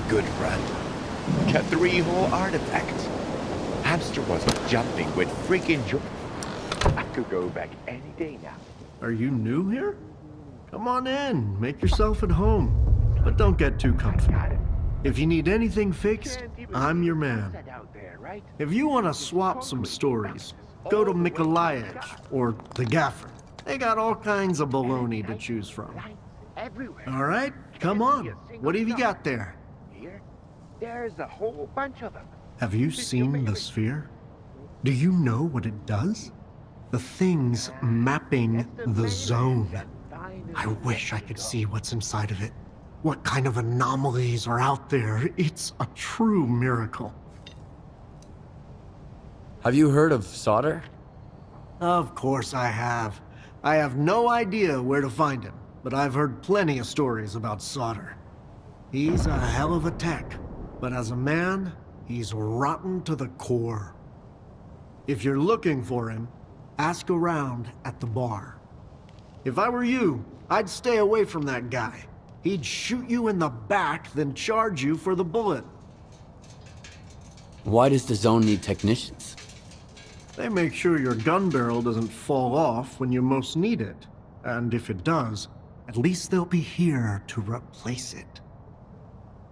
good run. Got 3 whole artifacts. Hamster was jumping with freaking joy. I could go back any day now. Are you new here? Come on in, make yourself at home. But don't get too comfy. If you need anything fixed, I'm your man. If you want to swap some stories, go to Mykolaiv or the Gaffer. They got all kinds of baloney to choose from. All right, come on. What have you got there? There's a whole bunch of them. Have you seen the sphere? Do you know what it does? The thing's mapping the zone. I wish I could see what's inside of it. What kind of anomalies are out there? It's a true miracle. Have you heard of S.T.A.L.K.E.R? Of course I have. I have no idea where to find him, but I've heard plenty of stories about S.T.A.L.K.E.R. He's a hell of a tech, but as a man, he's rotten to the core. If you're looking for him, ask around at the bar. If I were you, I'd stay away from that guy. He'd shoot you in the back, then charge you for the bullet. Why does the zone need technicians? They make sure your gun barrel doesn't fall off when you most need it. And if it does, at least they'll be here to replace it.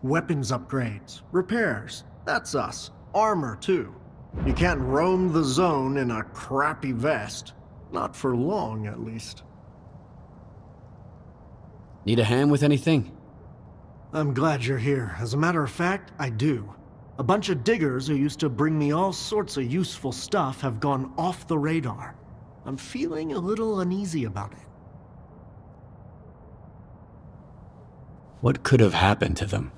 Weapons upgrades, repairs, that's us. Armor, too. You can't roam the zone in a crappy vest. Not for long, at least. Need a hand with anything? I'm glad you're here. As a matter of fact, I do. A bunch of diggers who used to bring me all sorts of useful stuff have gone off the radar. I'm feeling a little uneasy about it. What could have happened to them?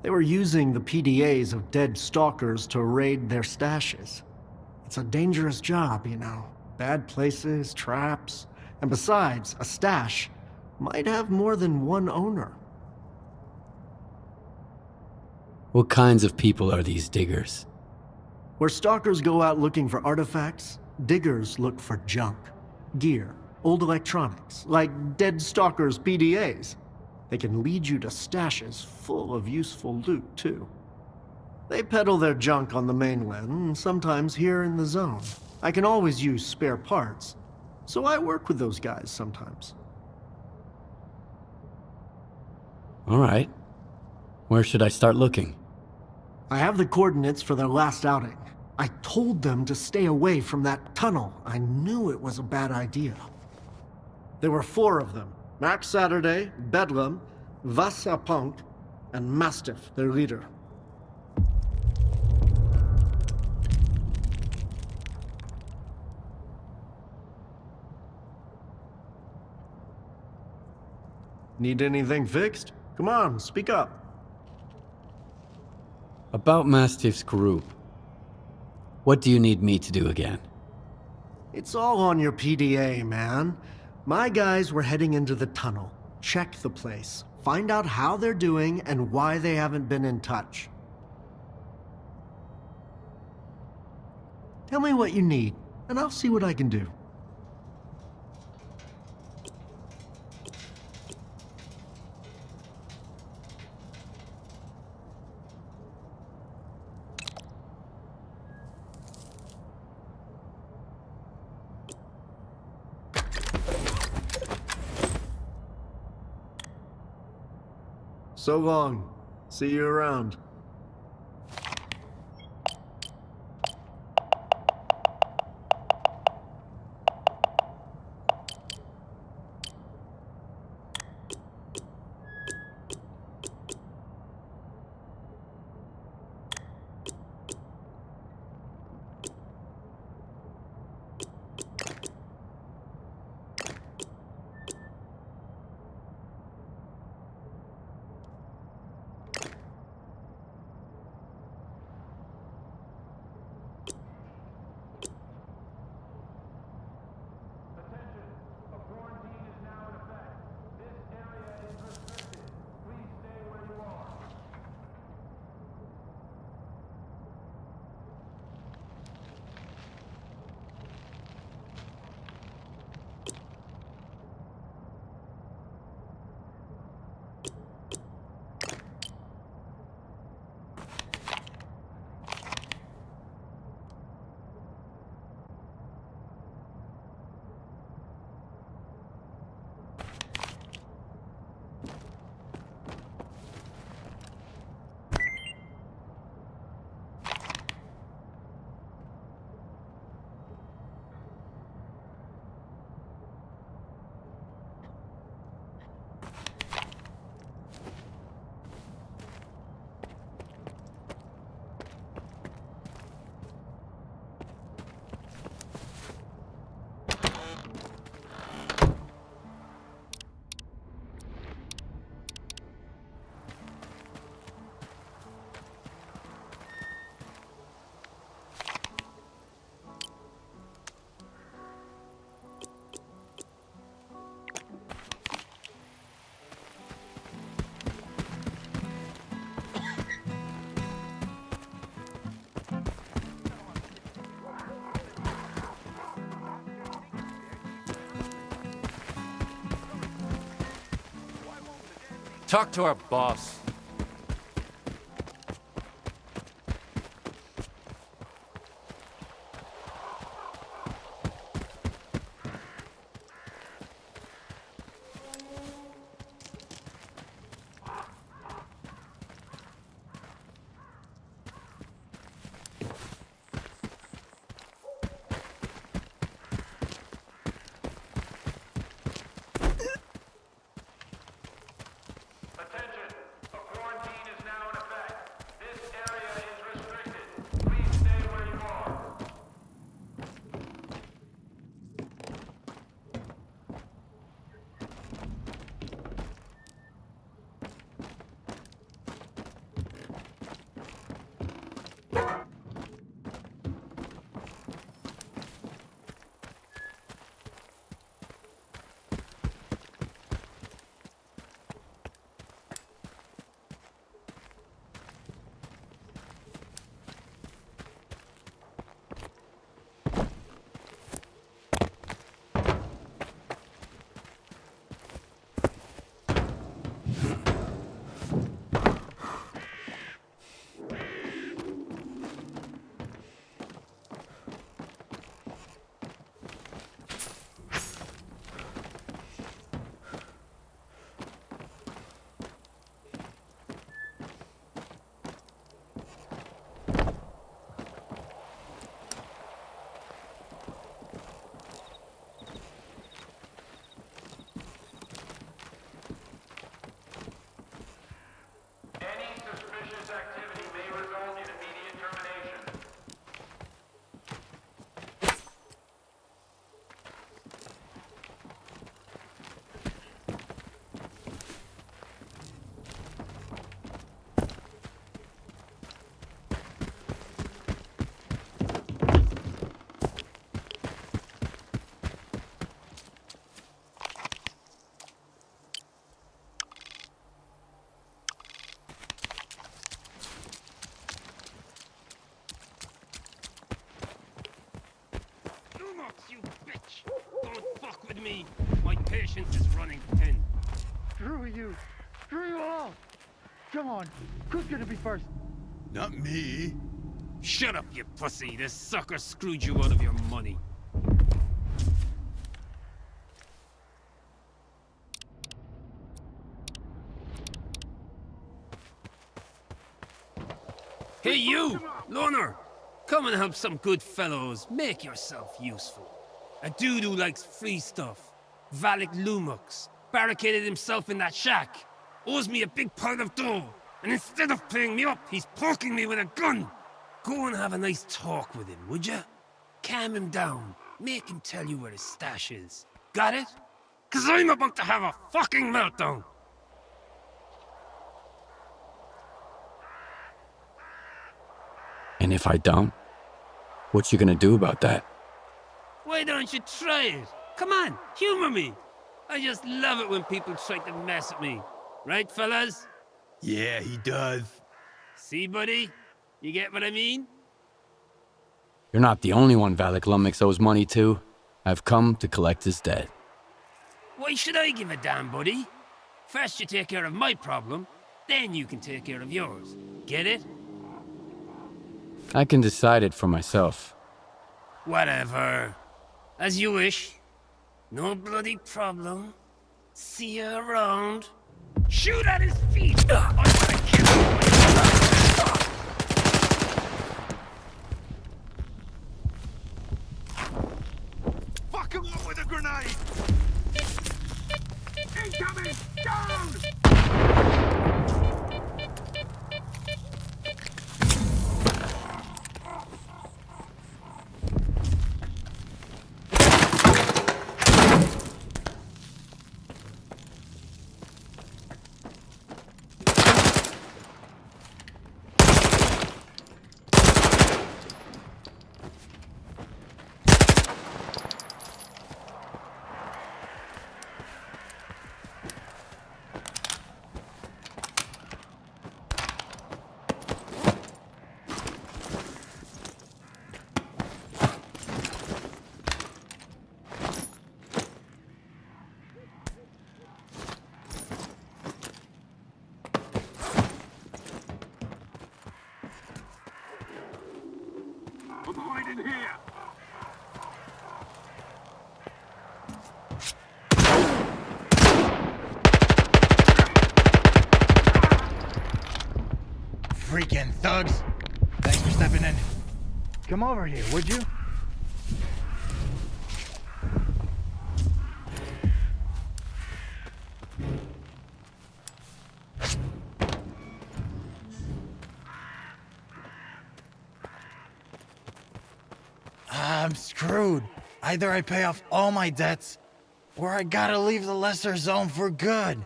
They were using the PDAs of dead stalkers to raid their stashes. It's a dangerous job, you know. Bad places, traps, and besides, a stash might have more than one owner. What kinds of people are these diggers? Where stalkers go out looking for artifacts, diggers look for junk, gear, old electronics, like dead stalkers' PDAs. They can lead you to stashes full of useful loot, too. They peddle their junk on the mainland, and sometimes here in the zone. I can always use spare parts, so I work with those guys sometimes. All right. Where should I start looking? I have the coordinates for their last outing. I told them to stay away from that tunnel. I knew it was a bad idea. There were 4 of them. Max Saturday, Bedlam, Vasapunk, and Mastiff, their leader. Need anything fixed? Come on, speak up. About Mastiff's group. What do you need me to do again? It's all on your PDA, man. My guys were heading into the tunnel. Check the place. Find out how they're doing and why they haven't been in touch. Tell me what you need, and I'll see what I can do. So long. See you around. Talk to our boss. You bitch! Don't fuck with me! My patience is running thin. Screw you! Screw you all! Come on, who's gonna be first? Not me. Shut up, you pussy! This sucker screwed you out of your money. Hey you! Loner! Come and help some good fellows. Make yourself useful. A dude who likes free stuff. Valak Lumux. Barricaded himself in that shack. Owes me a big pile of dough. And instead of paying me up, he's poking me with a gun. Go and have a nice talk with him, would ya? Calm him down. Make him tell you where his stash is. Got it? 'Cause I'm about to have a fucking meltdown. And if I don't, what you gonna do about that? Why don't you try it? Come on, humor me. I just love it when people try to mess with me. Right, fellas? Yeah, he does. See, buddy? You get what I mean? You're not the only one Valak Lumix owes money to. I've come to collect his debt. Why should I give a damn, buddy? First you take care of my problem, then you can take care of yours. Get it? I can decide it for myself. Whatever. As you wish. No bloody problem. See you around. Shoot at his feet! I wanna kill him! Fuck him up with a grenade! Incoming! Down! freaking thugs. Thanks for stepping in. Come over here, would you? I'm screwed. Either I pay off all my debts, or I gotta leave the lesser zone for good.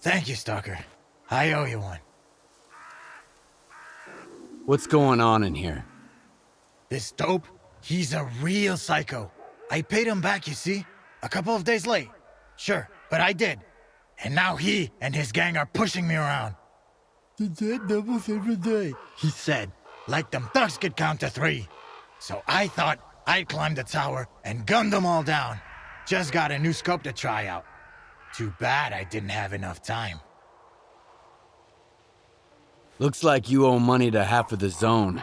Thank you, Stalker. I owe you one. What's going on in here? This dope, he's a real psycho. I paid him back, you see? A couple of days late. Sure, but I did. And now he and his gang are pushing me around. The debt doubles every day, he said. Like them thugs could count to 3. So I thought I'd climb the tower and gun them all down. Just got a new scope to try out. Too bad I didn't have enough time. Looks like you owe money to half of the zone.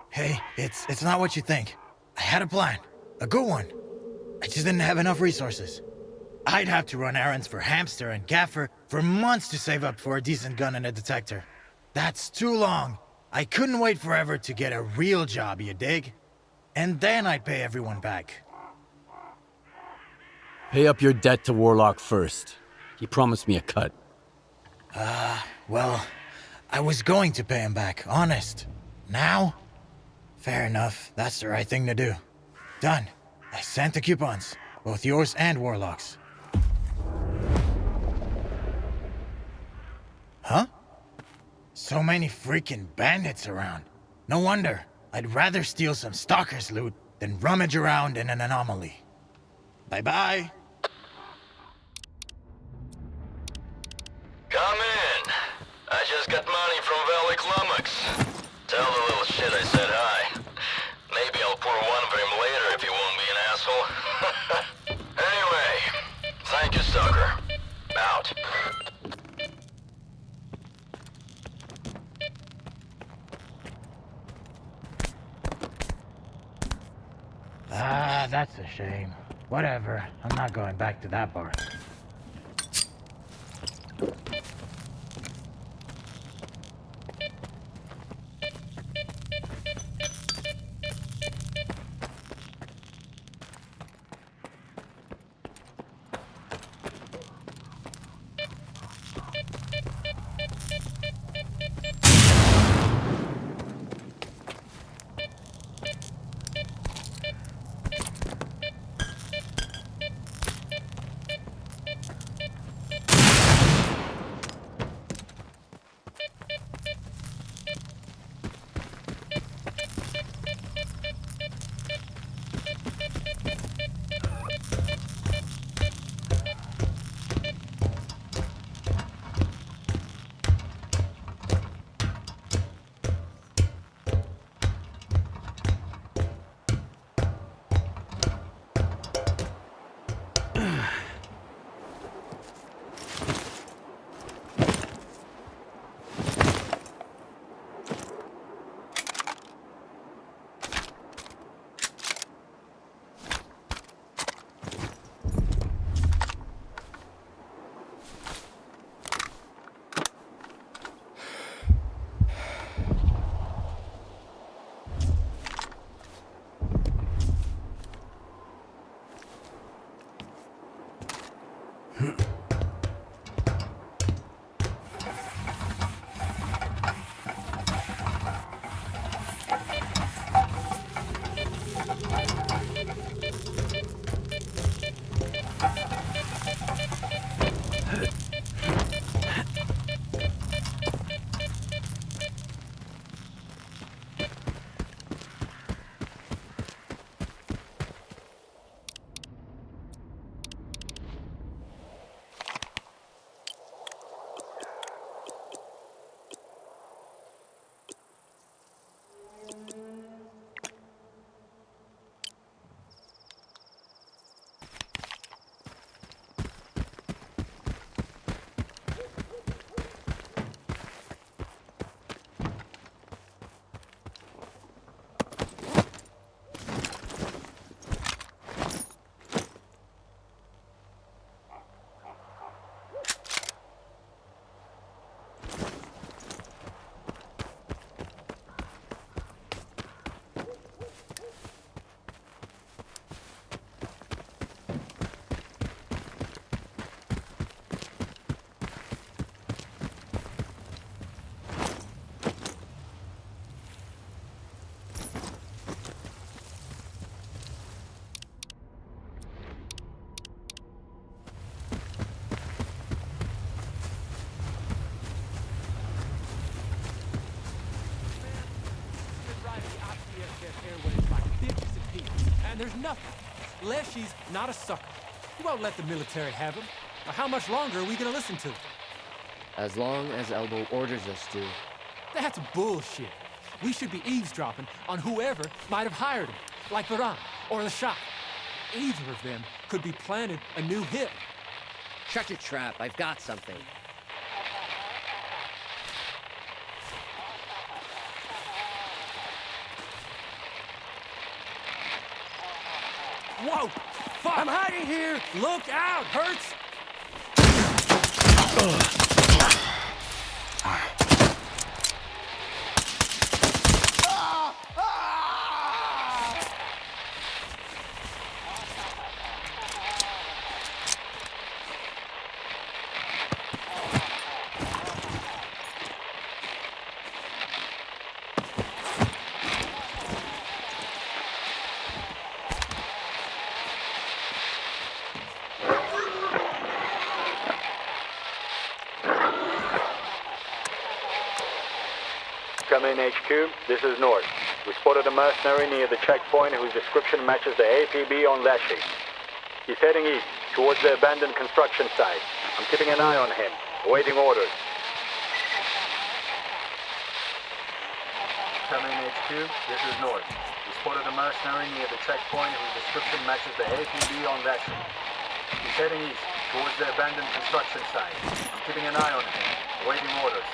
Hey, it's not what you think. I had a plan. A good one. I just didn't have enough resources. I'd have to run errands for Hamster and Gaffer for months to save up for a decent gun and a detector. That's too long. I couldn't wait forever to get a real job, you dig? And then I'd pay everyone back. Pay up your debt to Warlock first. He promised me a cut. Well, I was going to pay him back, honest. Now? Fair enough, that's the right thing to do. Done. I sent the coupons, both yours and Warlock's. Huh? So many freaking bandits around. No wonder. I'd rather steal some Stalker's loot than rummage around in an anomaly. Bye-bye. Come in. I just got money from Valley Climax. Tell the little shit I said hi. Maybe I'll pour one for him later if he won't be an asshole. Anyway, thank you, Stalker. Out. That's a shame. Whatever, I'm not going back to that bar. there's nothing. Leshy's not a sucker. He won't let the military have him. Now, how much longer are we gonna listen to him? As long as Elbow orders us to. That's bullshit. We should be eavesdropping on whoever might have hired him, like Varane or the Shah. Either of them could be planning a new hit. Shut your trap, I've got something. Whoa! Fuck! I'm hiding here! Look out! Hurts! Come in, HQ. This is North. We spotted a mercenary near the checkpoint whose description matches the APB on Leshy. He's heading east, towards the abandoned construction site. I'm keeping an eye on him, awaiting orders. Come in, HQ. This is North. We spotted a mercenary near the checkpoint whose description matches the APB on Leshy. He's heading east, towards the abandoned construction site. I'm keeping an eye on him, awaiting orders.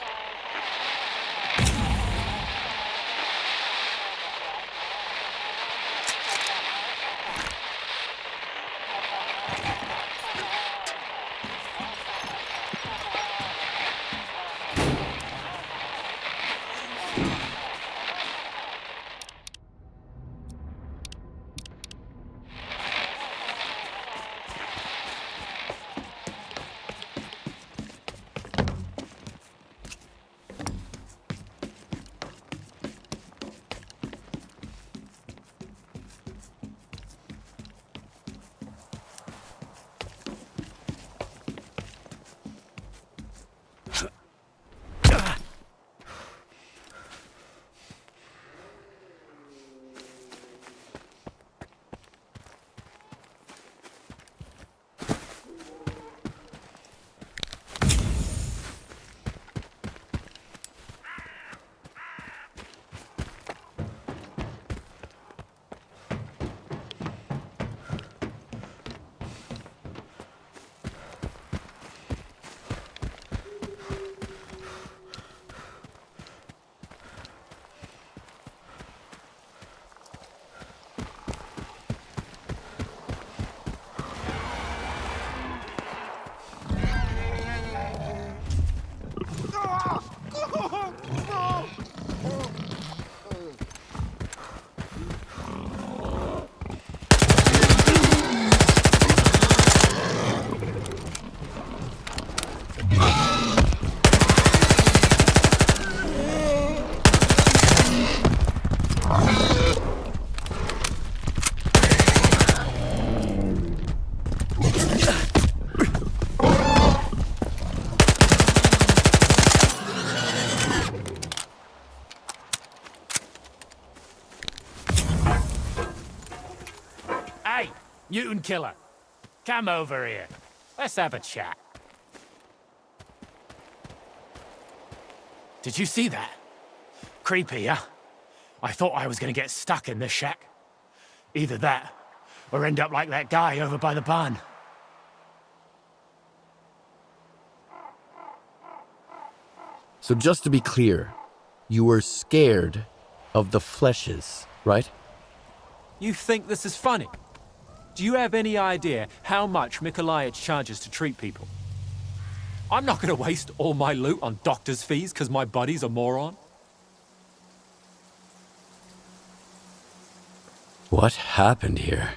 Mutant killer, come over here. Let's have a chat. Did you see that? Creepy, huh? I thought I was gonna get stuck in this shack. Either that, or end up like that guy over by the barn. So just to be clear, you were scared of the fleshes, right? You think this is funny? Do you have any idea how much Mykolaic charges to treat people? I'm not gonna waste all my loot on doctor's fees because my buddy's a moron. What happened here?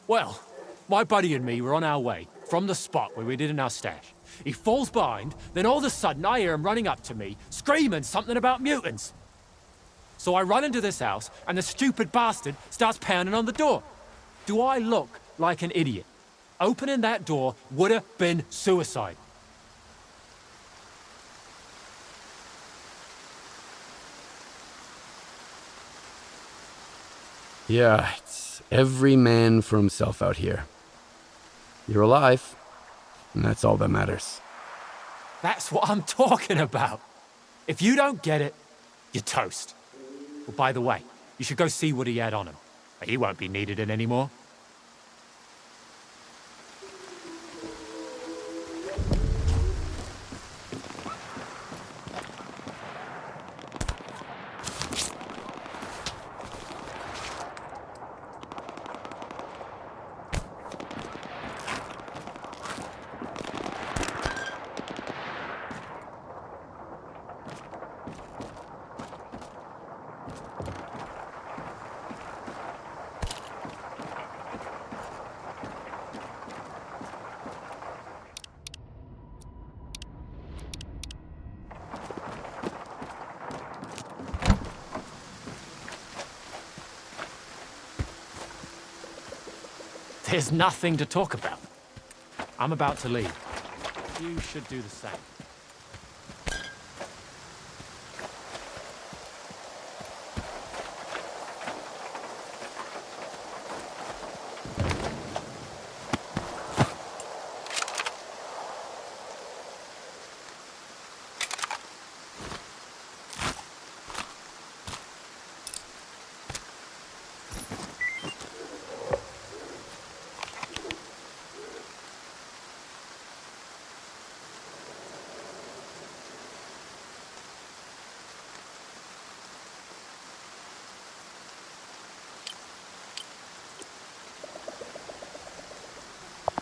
Well, my buddy and me were on our way from the spot where we did in our stash. He falls behind, then all of a sudden I hear him running up to me, screaming something about mutants. So I run into this house, and the stupid bastard starts pounding on the door. Do I look like an idiot? Opening that door would have been suicide. Yeah, Every man for himself out here. You're alive, and that's all that matters. That's what I'm talking about. If you don't get it, you're toast. Well, by the way, you should go see what he had on him. He won't be needed in anymore. There's nothing to talk about. I'm about to leave. You should do the same.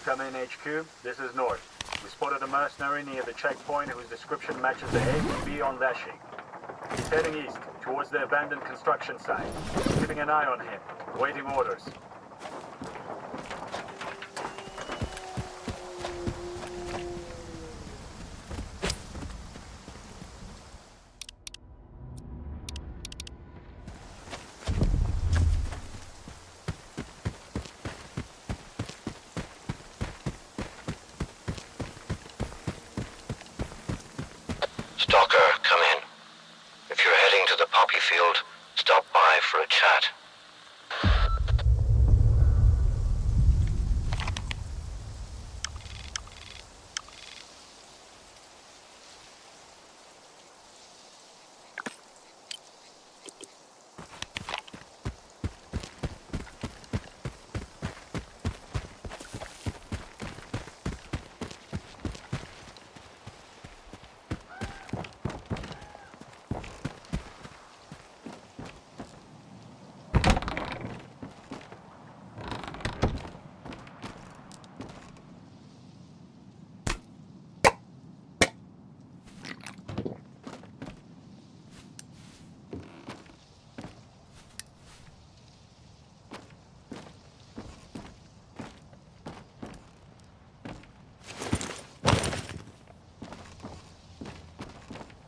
Come in, HQ. This is North. We spotted a mercenary near the checkpoint whose description matches the AQB on that sheet. He's heading east, towards the abandoned construction site. Keeping an eye on him, waiting orders. Stalker, come in. If you're heading to the poppy field, stop by for a chat.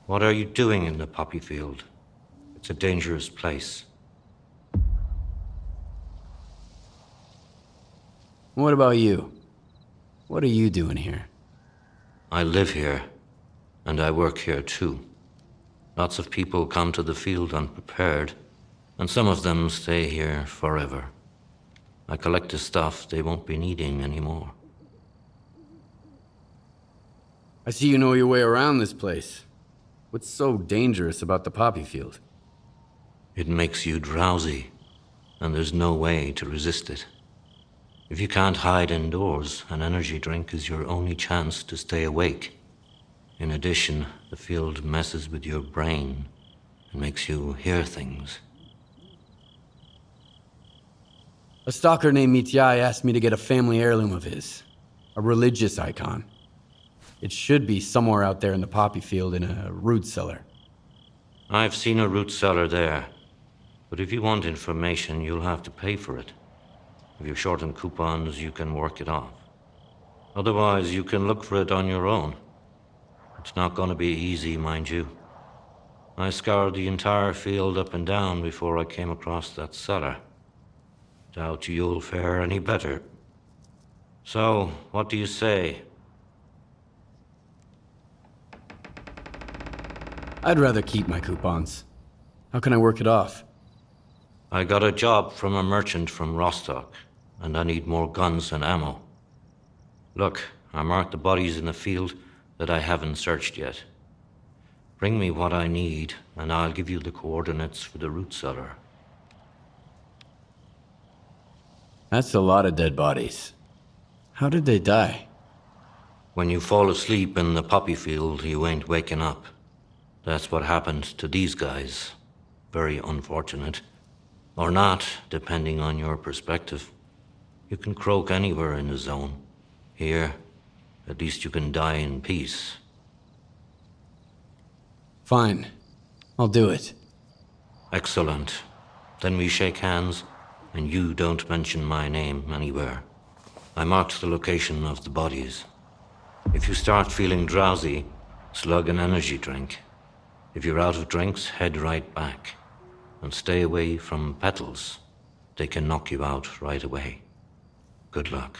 What are you doing in the poppy field? It's a dangerous place. What about you? What are you doing here? I live here, and I work here too. Lots of people come to the field unprepared, and some of them stay here forever. I collect the stuff they won't be needing anymore. I see you know your way around this place. What's so dangerous about the poppy field? It makes you drowsy, and there's no way to resist it. If you can't hide indoors, an energy drink is your only chance to stay awake. In addition, the field messes with your brain and makes you hear things. A stalker named Mityai asked me to get a family heirloom of his. A religious icon. It should be somewhere out there in the poppy field in a root cellar. I've seen a root cellar there, but if you want information, you'll have to pay for it. If you're short on coupons, you can work it off. Otherwise, you can look for it on your own. It's not going to be easy, mind you. I scoured the entire field up and down before I came across that cellar. Doubt you'll fare any better. So, what do you say? I'd rather keep my coupons. How can I work it off? I got a job from a merchant from Rostock, and I need more guns and ammo. Look, I marked the bodies in the field that I haven't searched yet. Bring me what I need, and I'll give you the coordinates for the root cellar. That's a lot of dead bodies. How did they die? When you fall asleep in the poppy field, you ain't waking up. That's what happened to these guys. Very unfortunate. Or not, depending on your perspective. You can croak anywhere in the zone. Here, at least you can die in peace. Fine. I'll do it. Excellent. Then we shake hands, and you don't mention my name anywhere. I marked the location of the bodies. If you start feeling drowsy, slug an energy drink. If you're out of drinks, head right back. And stay away from petals. They can knock you out right away. Good luck.